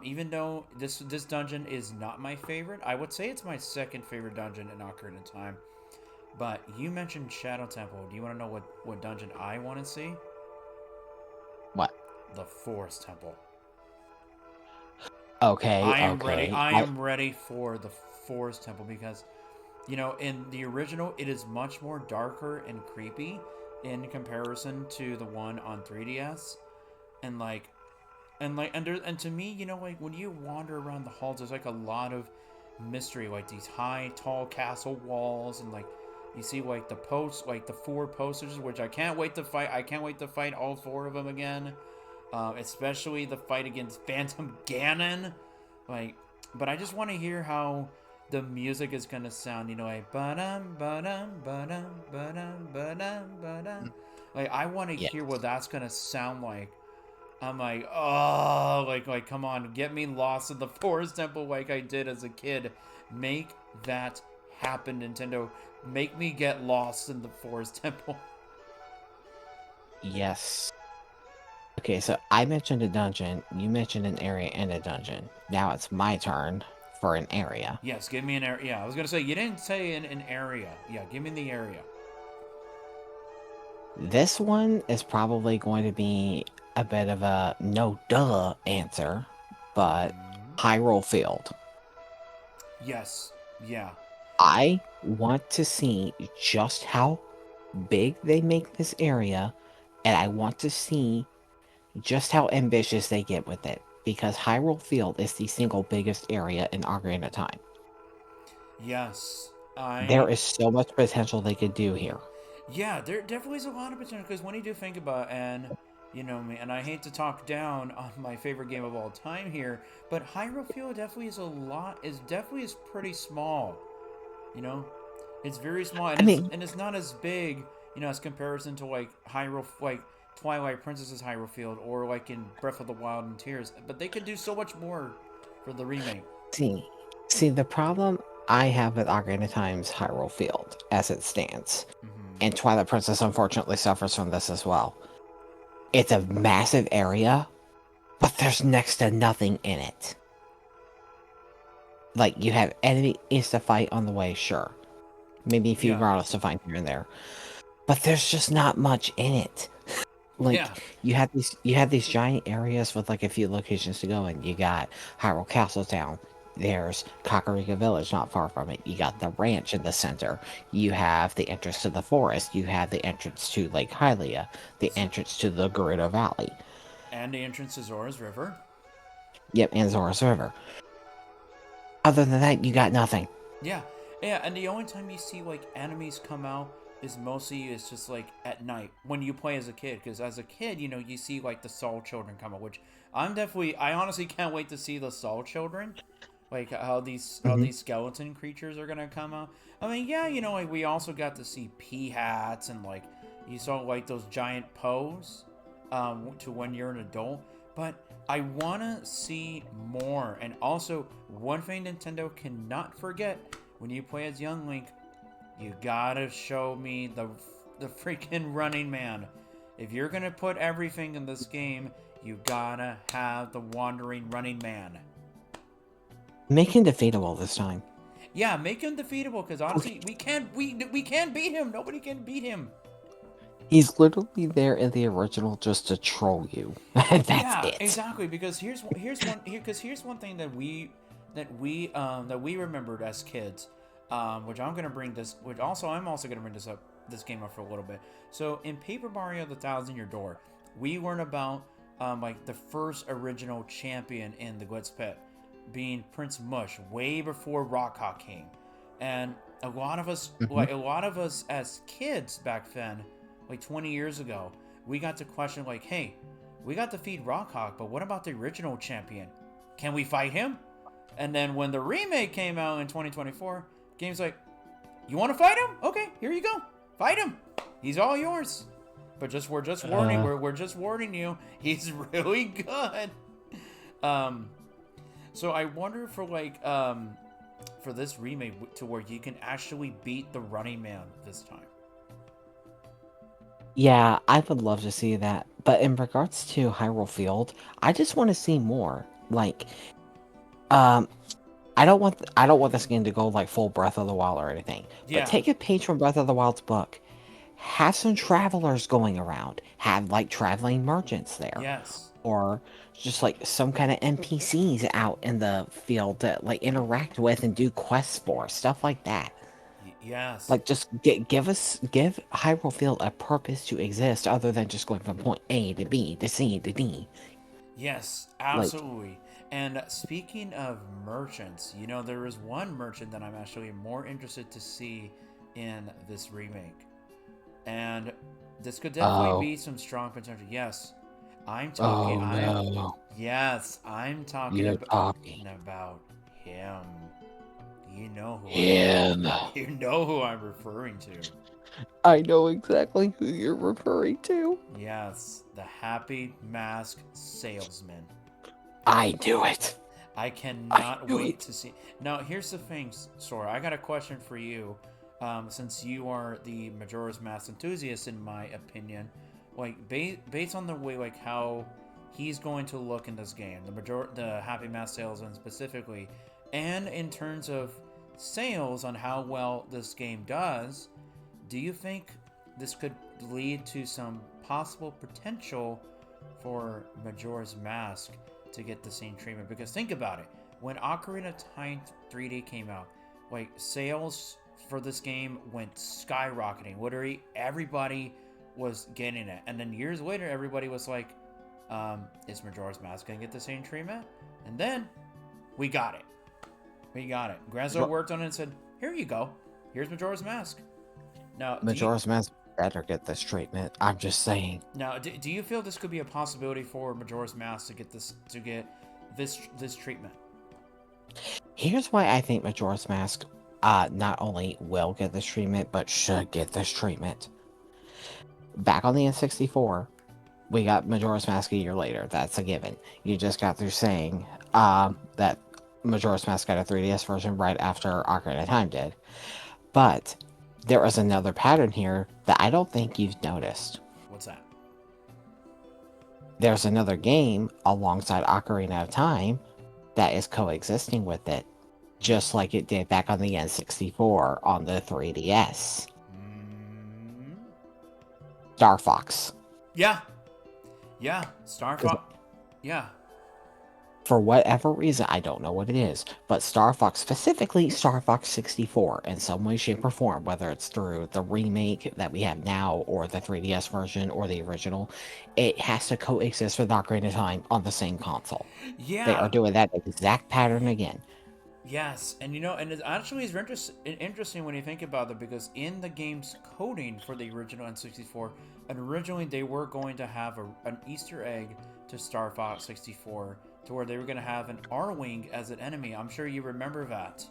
Even though this dungeon is not my favorite, I would say it's my second favorite dungeon in Ocarina of Time. But you mentioned Shadow Temple. Do you want to know what dungeon I want to see? What? The Forest Temple. Okay, I am ready. okay. I am ready for the Forest Temple because, in the original, it is much more darker and creepy in comparison to the one on 3DS, and and to me, like when you wander around the halls, there's like a lot of mystery, like these high, tall castle walls, and like you see like the posts, like the four posters, which I can't wait to fight. I can't wait to fight all four of them again, especially the fight against Phantom Ganon. Like, but I just want to hear how the music is gonna sound. Like ba-dum ba-dum ba-dum ba-dum ba-dum ba-dum. Like I want to Yeah. hear what that's gonna sound like. I'm like, oh, like, come on, get me lost in the Forest Temple like I did as a kid. Make that happen, Nintendo. Make me get lost in the Forest Temple. Yes. Okay, so I mentioned a dungeon, you mentioned an area and a dungeon. Now it's my turn for an area. Yes, give me an area. Yeah, I was gonna say you didn't say an area. Yeah, give me the area. This one is probably going to be a bit of a no duh answer, but Mm-hmm. Hyrule Field. Yes. Yeah. I want to see just how big they make this area, and I want to see just how ambitious they get with it, because Hyrule Field is the single biggest area in Ocarina of Time. Yes. There is so much potential they could do here. Yeah, there definitely is a lot of potential because when you do think about and me, and I hate to talk down on my favorite game of all time here, but Hyrule Field definitely is a lot. Is definitely is pretty small. You know, it's very small I mean, and it's not as big. As comparison to like Hyrule, like Twilight Princess's Hyrule Field, or like in Breath of the Wild and Tears. But they could do so much more for the remake. see, the problem I have with Ocarina of Time's Hyrule Field, as it stands, Mm-hmm. and Twilight Princess unfortunately suffers from this as well. It's a massive area, but there's next to nothing in it. Like, you have enemies to fight on the way, sure. Maybe a few Yeah. Grottos to find here and there. But there's just not much in it. Like, Yeah. you have these giant areas with like a few locations to go in. You got Hyrule Castle Town. There's Kakarika Village not far from it. You got the ranch in the center. You have the entrance to the forest. You have the entrance to Lake Hylia. The entrance to the Gerudo Valley. And the entrance to Zora's River. Yep, and Zora's River. Other than that, you got nothing. Yeah, yeah, and the only time you see like enemies come out is mostly it's just like at night when you play as a kid. Because as a kid, you know, you see like the Soul Children come out, which I honestly can't wait to see the Soul Children, like how Hmm. these skeleton creatures are gonna come out. I mean, yeah, you know, like we also got to see pea hats and like you saw like those giant poes, to when you're an adult. But I wanna see more, and also one thing Nintendo cannot forget when you play as young Link, you gotta show me the freaking Running Man. If you're gonna put everything in this game, you gotta have the wandering Running Man. Make him defeatable this time. Yeah, make him defeatable because honestly, we can't beat him. Nobody can beat him. He's literally there in the original just to troll you. That's Yeah, it. exactly. Because here's one thing that we remembered as kids, which I'm gonna bring this, which also I'm also gonna bring this game up for a little bit. So in Paper Mario: The Thousand Year Door, we learn about like the first original champion in the Glitz Pit, being Prince Mush, way before Rock Hawk came, and Hmm. a lot of us as kids back then, like 20 years ago, we got to question like, hey, we got to feed Rockhawk, but what about the original champion? Can we fight him? And then when the remake came out in 2024, game's like, you want to fight him? Okay, here you go. Fight him. He's all yours. But Uh, we're just warning you. He's really good. Um, so I wonder for this remake to where you can actually beat the Running Man this time. yeah, I would love to see that. But in regards to Hyrule Field, I just want to see more. Like, um, I don't want this game to go like full Breath of the Wild or anything. But Yeah. take a page from Breath of the Wild's book. Have some travelers going around. Have like traveling merchants there. Yes. Or just like some kind of NPCs out in the field that like interact with and do quests for, stuff like that. Yes. Like just give Hyrule Field a purpose to exist other than just going from point A to B to C to D. Yes, Like, absolutely. And speaking of merchants, you know, there is one merchant that I'm actually more interested to see in this remake. And this could definitely oh, be some strong potential. Yes, oh no, I'm talking you're talking about him. You know who I'm him. you know who I'm referring to. I know exactly who you're referring to. Yes, the Happy Mask Salesman. I knew it. I I cannot knew wait it. to see. Now, here's the thing, Sora. I got a question for you. Since you are the Majora's Mask enthusiast, in my opinion, like based on the way like how he's going to look in this game, the Happy Mask salesman specifically, and in terms of sales on how well this game does, do you think this could lead to some possible potential for Majora's Mask to get the same treatment? Because think about it, when Ocarina of Time 3D came out, like sales for this game went skyrocketing. Literally, everybody was getting it, and then years later, everybody was like, "Is Majora's Mask gonna get the same treatment?" And then we got it. We got it. Granzo worked on it and said, "Here you go. Here's Majora's Mask." Now, Majora's Mask better get this treatment. I'm just saying. do you feel this could be a possibility for Majora's Mask to get this treatment? Here's why I think Majora's Mask not only will get this treatment, but should get this treatment. Back on the N64, we got Majora's Mask a year later. That's a given. You just got through saying that Majora's Mask got a 3DS version right after Ocarina of Time did. But there is another pattern here that I don't think you've noticed. What's that? There's another game alongside Ocarina of Time that is coexisting with it, just like it did back on the N64 on the 3DS. Mm, Star Fox. yeah, yeah, Star Fox. Yeah, For whatever reason, I don't know what it is, but Star Fox, specifically Star Fox 64, in some way, shape, or form, whether it's through the remake that we have now, or the 3DS version, or the original, it has to coexist with Ocarina of Time on the same console. They are Yeah. doing that exact pattern again. Yes, and and it actually is interesting when you think about it, because in the game's coding for the original N64, originally they were going to have an Easter egg to Star Fox 64, to where they were going to have an R-Wing as an enemy. I'm sure you remember that.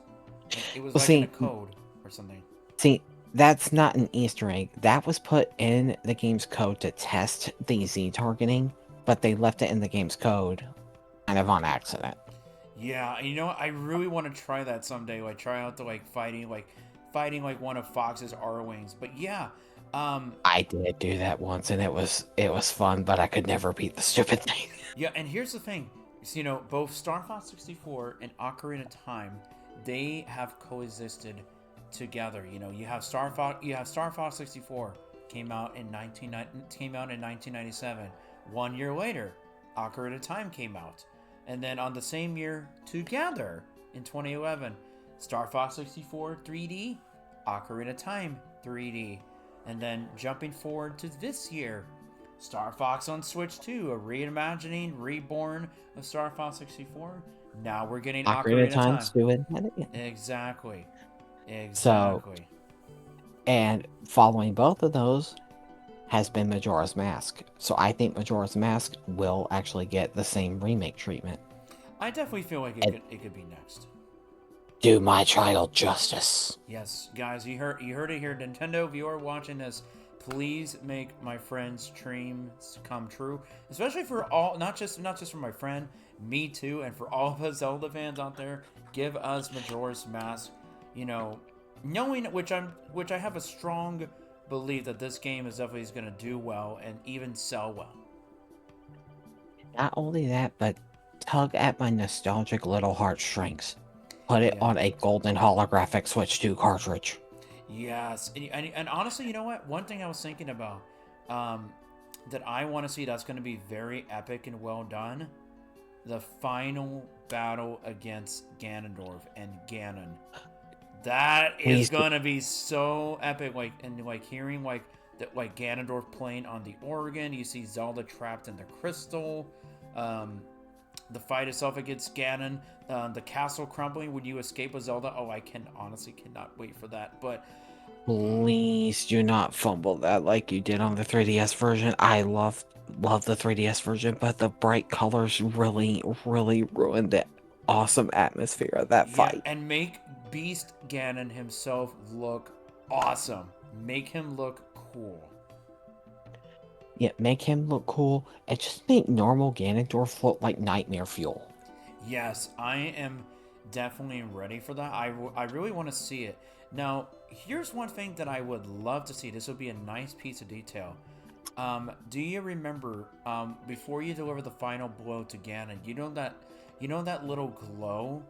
Like, it was Well, like in a see, code or something. see, that's not an Easter egg. That was put in the game's code to test the Z targeting, but they left it in the game's code kind of on accident. Yeah, and I really want to try that someday. Like try out the fighting like one of Fox's R-Wings. But yeah, um, I did do that once, and it was fun, but I could never beat the stupid thing. Yeah, and here's the thing. So, both Star Fox 64 and Ocarina of Time, they have coexisted together. You have Star Fox 64 came out in 1997. 1 year later, Ocarina of Time came out. And then on the same year together in 2011, Star Fox 64 3D, Ocarina of Time 3D. And then jumping forward to this year, Star Fox on Switch 2, a reimagining, reborn of Star Fox 64. Now we're getting Ocarina of Ocarina of Time's Time. doing that again. Exactly. So, Exactly. and following both of those has been Majora's Mask. So I think Majora's Mask will actually get the same remake treatment. I definitely feel like it could be next. Do my child justice. Yes, guys, you heard it here. Nintendo, if you are watching this, please make my friend's dreams come true. Especially for all, not just for my friend, me too, and for all of us Zelda fans out there. Give us Majora's Mask. Knowing which I have a strong belief that this game is definitely going to do well and even sell well. Not only that, but tug at my nostalgic little heartstrings. Put it Yeah. on a golden holographic Switch 2 cartridge. Yes, and honestly, you know what? One thing I was thinking about, that I want to see that's going to be very epic and well done, the final battle against Ganondorf and Ganon. That is Please, gonna be so epic. Hearing like Ganondorf playing on the organ. You see Zelda trapped in the crystal. The fight itself against Ganon. The castle crumbling when you escape with Zelda. Oh, I honestly cannot wait for that. But please do not fumble that like you did on the 3DS version. I love the 3DS version, but the bright colors really, really ruined the awesome atmosphere of that yeah, fight. and make Beast Ganon himself look awesome. Make him look cool. Yeah, make him look cool, and just make normal Ganondorf look like nightmare fuel. Yes, I am definitely ready for that. I really want to see it. Now, here's one thing that I would love to see. This would be a nice piece of detail. Do you remember, before you deliver the final blow to Ganon, you know that little glow,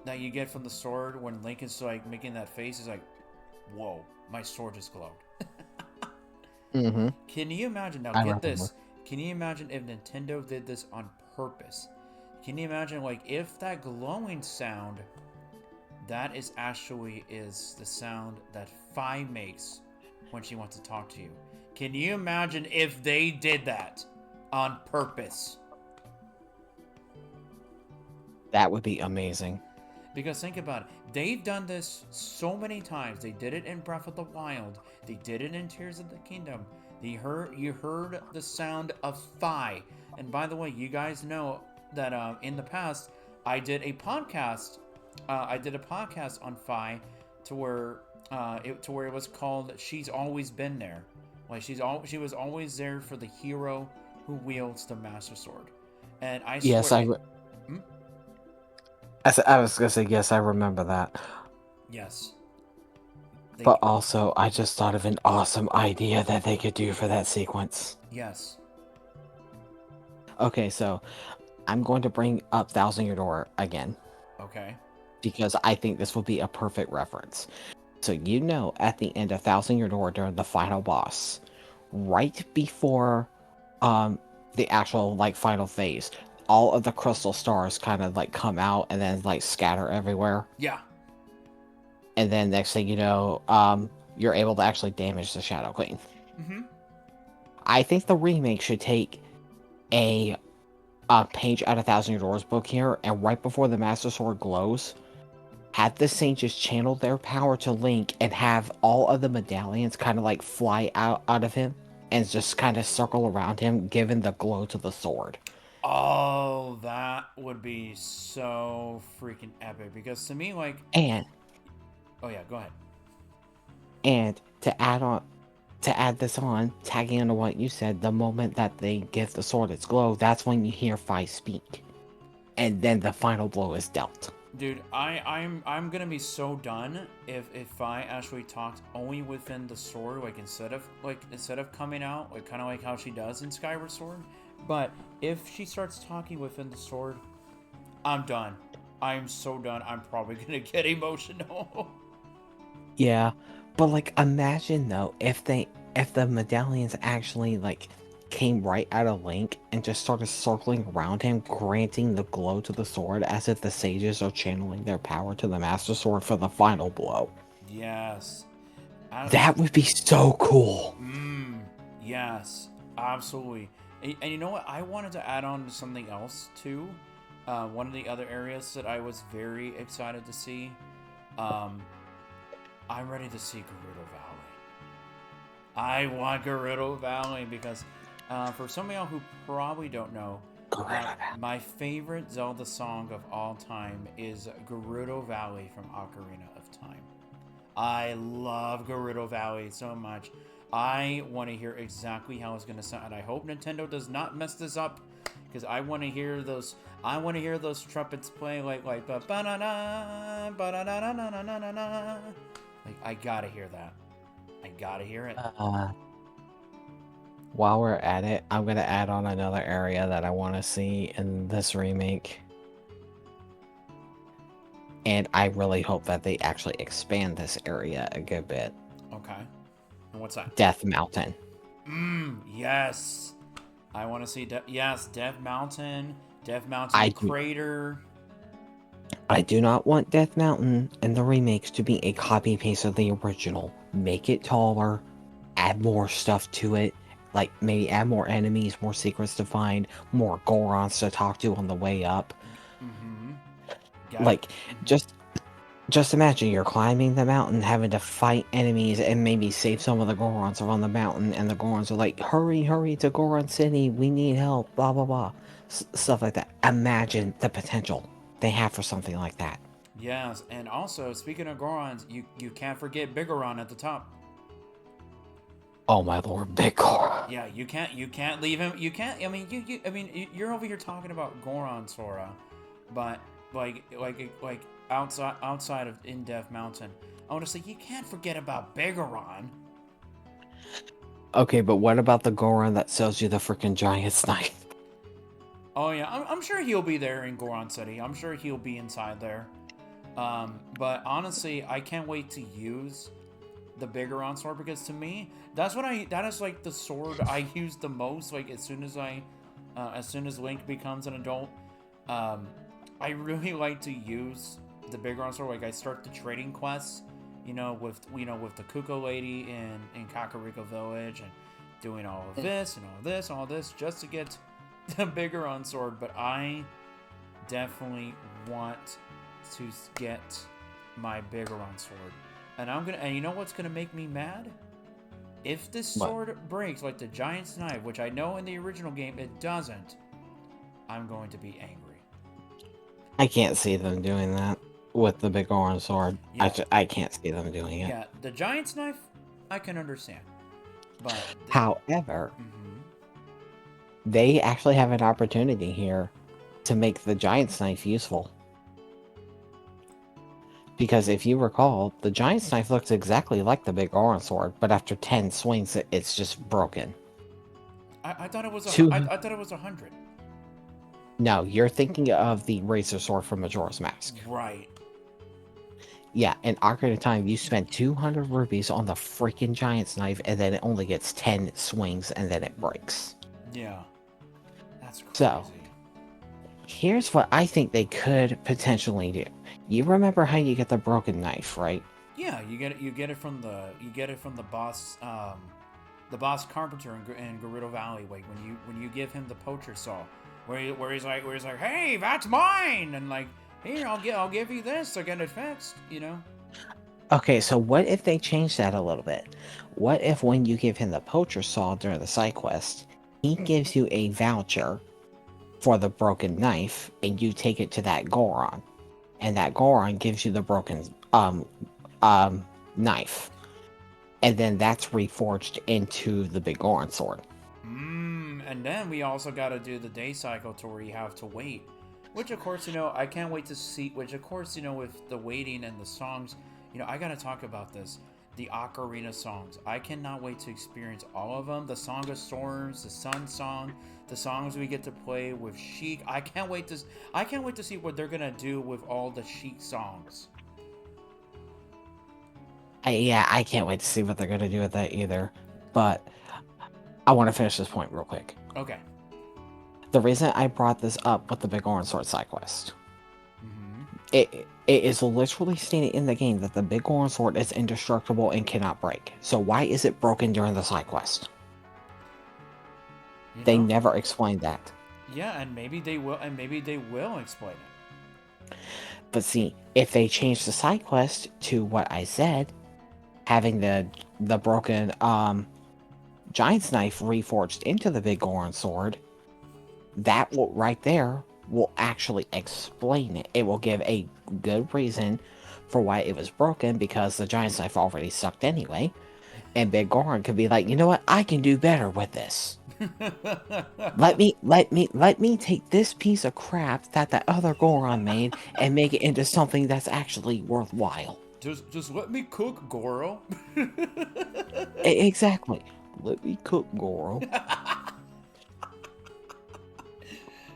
that you get from the sword when Link is like making that face? Is like, whoa, my sword just glowed. Mm-hmm. Can you imagine? Now, I get remember. this. Can you imagine if Nintendo did this on purpose? Can you imagine, like, if that glowing sound, that is the sound that Fi makes when she wants to talk to you? Can you imagine if they did that on purpose? That would be amazing. Because think about it. They've done this so many times. They did it in Breath of the Wild. They did it in Tears of the Kingdom. You heard the sound of Fi. And by the way, you guys know that in the past, I did a podcast. On Fi, to where it was called "She's Always Been There." Like she was always there for the hero who wields the Master Sword. And I swear. Yes, I was gonna say yes, I remember that. Yes. But also, I just thought of an awesome idea that they could do for that sequence. Yes. Okay, so I'm going to bring up Thousand Year Door again. Okay. Because I think this will be a perfect reference. So at the end of Thousand Year Door during the final boss, right before the actual final phase, all of the crystal stars kind of like come out and then like scatter everywhere. Yeah. And then next thing you know, you're able to actually damage the Shadow Queen. Mm-hmm. I think the remake should take a page out of Thousand Year Doors book here, and right before the Master Sword glows, have the sages channel their power to Link and have all of the medallions kind of like fly out of him and just kind of circle around him, giving the glow to the sword. Oh, that would be so freaking epic. Because to me, like... And... Oh, yeah, go ahead. And to add this on, tagging onto what you said, the moment that they give the sword its glow, that's when you hear Fi speak. And then the final blow is dealt. Dude, I'm gonna be so done if Fi actually talks only within the sword, like instead of coming out, like kind of like how she does in Skyward Sword. But if she starts talking within the sword, I'm done. I'm so done. I'm probably gonna get emotional. Yeah, but like imagine though if the medallions actually like came right out of Link and just started circling around him, granting the glow to the sword as if the sages are channeling their power to the Master Sword for the final blow. Yes. That would be so cool. Yes, absolutely. And you know what? I wanted to add on to something else too. One of the other areas that I was very excited to see. I'm ready to see Gerudo Valley. I want Gerudo Valley because, for some of y'all who probably don't know, my favorite Zelda song of all time is Gerudo Valley from Ocarina of Time. I love Gerudo Valley so much. I want to hear exactly how it's going to sound, and I hope Nintendo does not mess this up, because I want to hear those. I want to hear those trumpets play like ba ba na na ba na na na na na na na. Like I gotta hear that. I gotta hear it. While we're at it, I'm gonna add on another area that I want to see in this remake. And I really hope that they actually expand this area a good bit. Okay. And what's that? Death Mountain. Yes. I want to see Death Mountain. Death Mountain Crater. I do not want Death Mountain and the remakes to be a copy paste of the original. Make it taller, add more stuff to it, like maybe add more enemies, more secrets to find, more Gorons to talk to on the way up. Like, just imagine you're climbing the mountain, having to fight enemies and maybe save some of the Gorons around the mountain, and the Gorons are like, hurry to Goron City, we need help, blah, blah, blah. Stuff like that. Imagine the potential they have for something like that. Yes, and also, speaking of Gorons, you can't forget Big Goron at the top. Oh my lord, Big Goron. Yeah, you can't leave him. You can't. I mean, you're over here talking about Goron, Sora, but like outside of in Death Mountain, I want to say you can't forget about Big Goron. Okay, but what about the Goron that sells you the freaking giant's knife? Oh yeah, I'm sure he'll be there in Goron City. I'm sure he'll be inside there. But honestly, I can't wait to use the Big Goron sword, because to me, that is like the sword I use the most. Like as soon as Link becomes an adult, I really like to use the Big Goron sword. Like I start the trading quests, with the Kuko lady in Kakariko Village, and doing all of this and all this just to get the Big Goron sword. But I definitely want to get my Big Goron sword. And you know what's gonna make me mad? If this sword breaks like the Giant's Knife, which I know in the original game it doesn't, I'm going to be angry. I can't see them doing that with the Big Goron sword. Yeah. I can't see them doing it. Yeah, the Giant's Knife, I can understand. But however, they actually have an opportunity here to make the Giant's Knife useful. Because if you recall, the Giant's Knife looks exactly like the Big Goron sword, but after 10 swings, it's just broken. I thought it was I thought it was 100. No, you're thinking of the Razor Sword from Majora's Mask. Right. Yeah, in Ocarina of Time, you spend 200 rupees on the freaking Giant's Knife, and then it only gets 10 swings, and then it breaks. Yeah. That's crazy. So, Here's what I think they could potentially do. You remember how you get the broken knife, right? Yeah, you get it from the boss, the boss carpenter in Gerudo Valley. Like when you give him the poacher saw, where he's like, hey, that's mine, and like, here, I'll give you this to get it fixed. You know. Okay, so what if they change that a little bit? What if when you give him the poacher saw during the side quest, he gives you a voucher for the broken knife, and you take it to that Goron, and that Goron gives you the broken knife, and then that's reforged into the big Goron sword. And then we also got to do the day cycle to where you have to wait, which of course I can't wait to see. Which of course with the waiting and the songs, I got to talk about this. The Ocarina songs. I cannot wait to experience all of them. The Song of Storms, the Sun Song, the songs we get to play with Sheik. I can't wait to see what they're gonna do with all the Sheik songs. I can't wait to see what they're gonna do with that either. But I want to finish this point real quick. Okay. The reason I brought this up with the Big Orange Sword side quest, it is literally stated in the game that the Big Orange Sword is indestructible and cannot break. So why is it broken during the side quest? They never explained that. Yeah, and maybe they will explain it. But see, if they change the side quest to what I said, having the broken Giant's Knife reforged into the Big Goron Sword, that will right there will actually explain it. It will give a good reason for why it was broken, because the Giant's Knife already sucked anyway, and Big Goron could be like, you know what, I can do better with this. let me take this piece of crap that the other Goron made and make it into something that's actually worthwhile. Just let me cook, Goro. Exactly. Let me cook, Goro.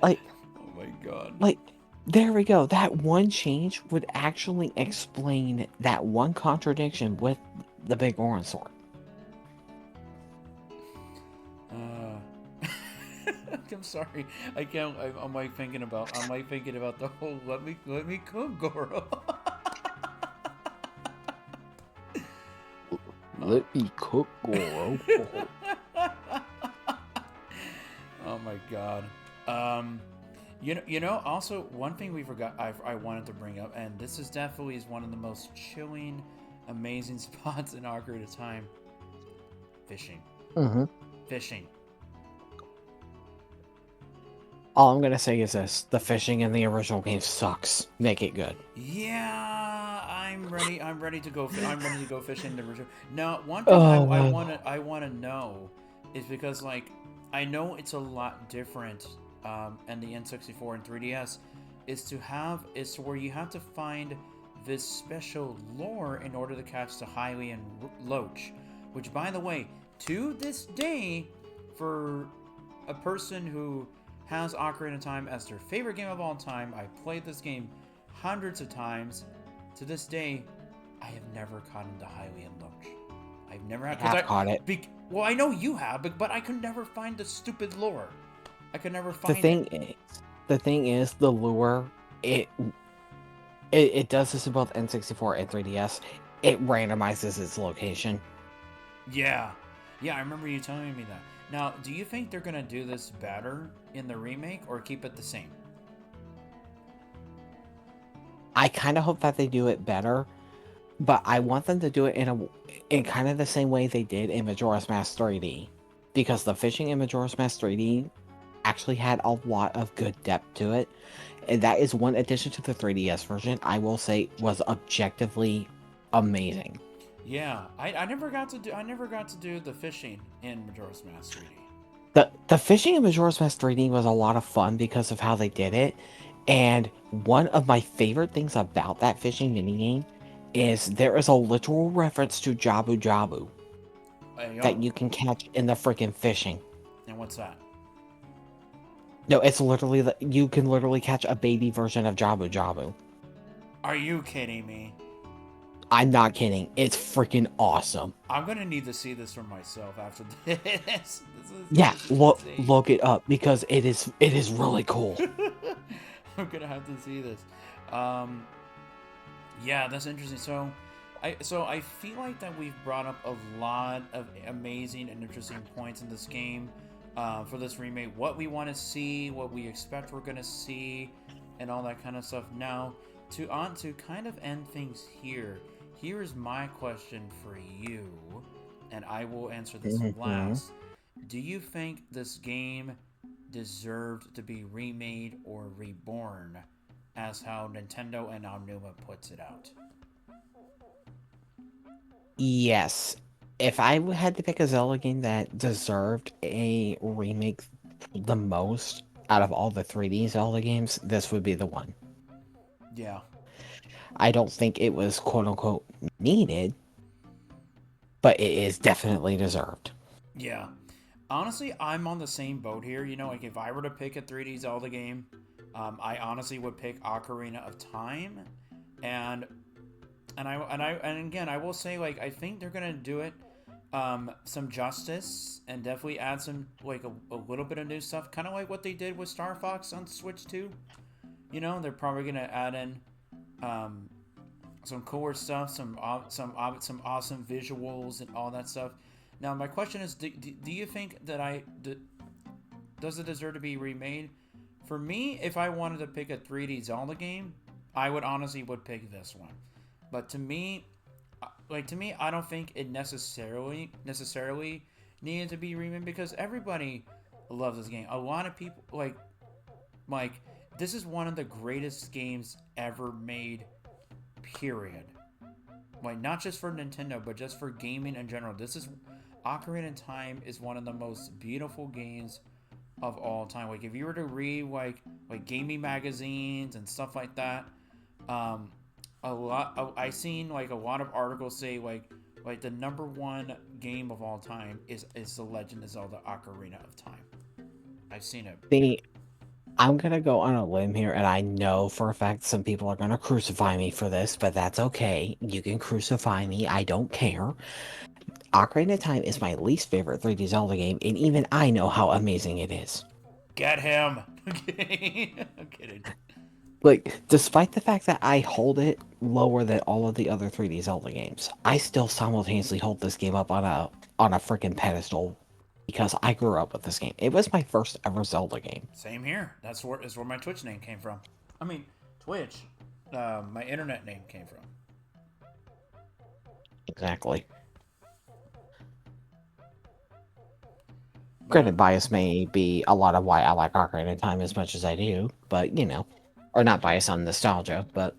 Like, oh my god. Like, there we go. That one change would actually explain that one contradiction with the Big Orange Sword. I'm sorry. I can't. I'm like thinking about the whole let me cook, Goro. Let me cook, Goro. Oh my god. Also one thing we forgot I wanted to bring up, and this is definitely one of the most chilling, amazing spots in Ocarina of Time. Fishing. Mm-hmm. Fishing. All I'm gonna say is this: the fishing in the original game sucks. Make it good. Yeah, I'm ready. I'm ready to go fishing in the original. Now, one thing I want to know is, because like I know it's a lot different, and the N64 and 3DS is to where you have to find this special lure in order to catch the Hylian and Loach, which, by the way, to this day, for a person who has Ocarina of Time as their favorite game of all time, I played this game hundreds of times. To this day, I have never caught the Hylian and Loach. I've never had. I've caught it. Well, I know you have, but I could never find the stupid lure. I could never find The thing is, the lure, it does this in both N64 and 3DS. It randomizes its location. Yeah, I remember you telling me that. Now, do you think they're gonna do this better in the remake, or keep it the same? I kind of hope that they do it better, but I want them to do it in kind of the same way they did in Majora's Mask 3D, because the fishing in Majora's Mask 3D actually had a lot of good depth to it, and that is one addition to the 3DS version I will say was objectively amazing. Yeah, I never got to do the fishing in Majora's Mask 3D. The fishing in Majora's Mask 3D was a lot of fun because of how they did it, and one of my favorite things about that fishing minigame is there is a literal reference to Jabu Jabu that you can catch in the freaking fishing. And what's that? No, it's literally you can literally catch a baby version of Jabu Jabu. Are you kidding me? I'm not kidding. It's freaking awesome. I'm gonna need to see this for myself after this. Look it up, because it is really cool. We're gonna have to see this. Um, yeah, that's interesting. So I feel like that we've brought up a lot of amazing and interesting points in this game for this remake. What we want to see, what we expect we're gonna see, and all that kind of stuff. Now, to kind of end things here. Here is my question for you, and I will answer this Mhm. last. Do you think this game deserved to be remade or reborn, as how Nintendo and Aonuma puts it out? Yes. If I had to pick a Zelda game that deserved a remake the most out of all the 3D Zelda games, this would be the one. Yeah. I don't think it was quote unquote needed, but it is definitely deserved. Yeah. Honestly, I'm on the same boat here. You know, like if I were to pick a 3D Zelda game, I honestly would pick Ocarina of Time, and and again, I will say like I think they're gonna do it some justice and definitely add some like a little bit of new stuff, kind of like what they did with Star Fox on Switch 2. You know, they're probably gonna add in um, some cooler stuff, some awesome visuals and all that stuff. Now, my question is, do you think that does it deserve to be remade? For me, if I wanted to pick a 3D Zelda game, I would honestly would pick this one. But to me, I don't think it necessarily needed to be remade because everybody loves this game. A lot of people like this is one of the greatest games ever made. Period. Like not just for Nintendo, but just for gaming in general. This is Ocarina of Time is one of the most beautiful games of all time. Like if you were to read like gaming magazines and stuff like that, um, I seen like a lot of articles say like the number one game of all time is The Legend of Zelda Ocarina of Time. I've seen it. See, I'm gonna go on a limb here, and I know for a fact some people are gonna crucify me for this, but that's okay. You can crucify me, I don't care. Ocarina of Time is my least favorite 3D Zelda game, and even I know how amazing it is. Get him. I'm kidding. Like, despite the fact that I hold it lower than all of the other 3D Zelda games, I still simultaneously hold this game up on a freaking pedestal because I grew up with this game. It was my first ever Zelda game. Same here. That's where my Twitch name came from. I mean, Twitch. My internet name came from. Exactly. But Granted, bias may be a lot of why I like Ocarina of Time as much as I do, but or not bias on nostalgia, but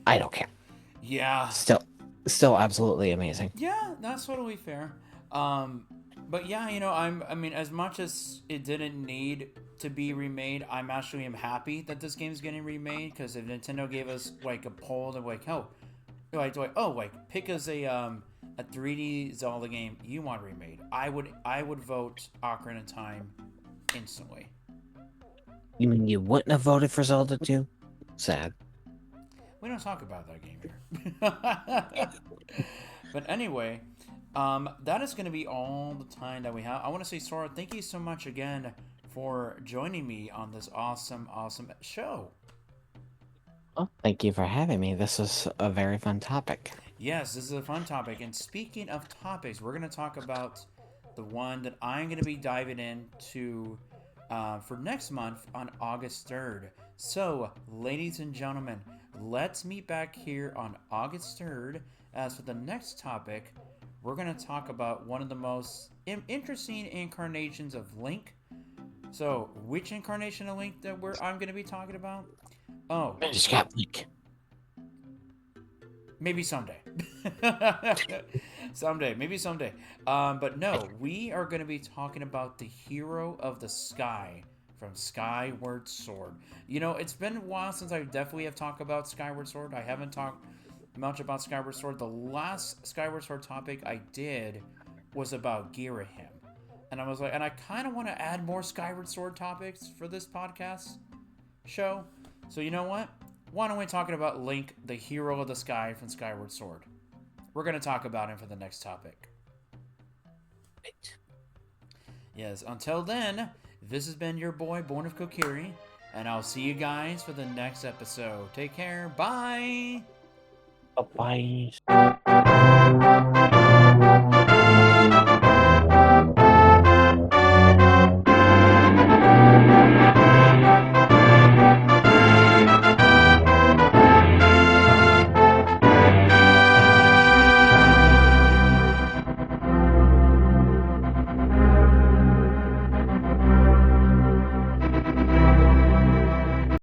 I don't care. yeah, Still, still absolutely amazing. yeah, that's totally fair. Um, but yeah, I mean, as much as it didn't need to be remade, I'm actually am happy that this game's getting remade because if Nintendo gave us like a poll of like, like pick as a 3D Zelda game you want remade, I would vote Ocarina of Time instantly. You mean you wouldn't have voted for Zelda 2? Sad. We don't talk about that game here. But anyway, that is going to be all the time that we have. I want to say, Sora, thank you so much again for joining me on this awesome, awesome show. Well, thank you for having me. This is a very fun topic. Yes, this is a fun topic. And speaking of topics, we're going to talk about the one that I'm going to be diving into for next month on August 3rd. So, ladies and gentlemen, let's meet back here on August 3rd. As for the next topic, we're going to talk about one of the most interesting incarnations of Link. So, which incarnation of Link that I'm going to be talking about? Oh, Just got Link. maybe someday. Maybe someday. But no, we are going to be talking about the hero of the sky from Skyward Sword. It's been a while since I definitely have talked about Skyward Sword. I haven't talked much about Skyward Sword. The last Skyward Sword topic I did was about Girahim. And I was like, and I kind of want to add more Skyward Sword topics for this podcast show. So you know what? Why don't we talk about Link, the hero of the sky from Skyward Sword? We're going to talk about him for the next topic. Yes, until then, this has been your boy, Born of Kokiri, And I'll see you guys for the next episode. Take care. Bye. Bye-bye.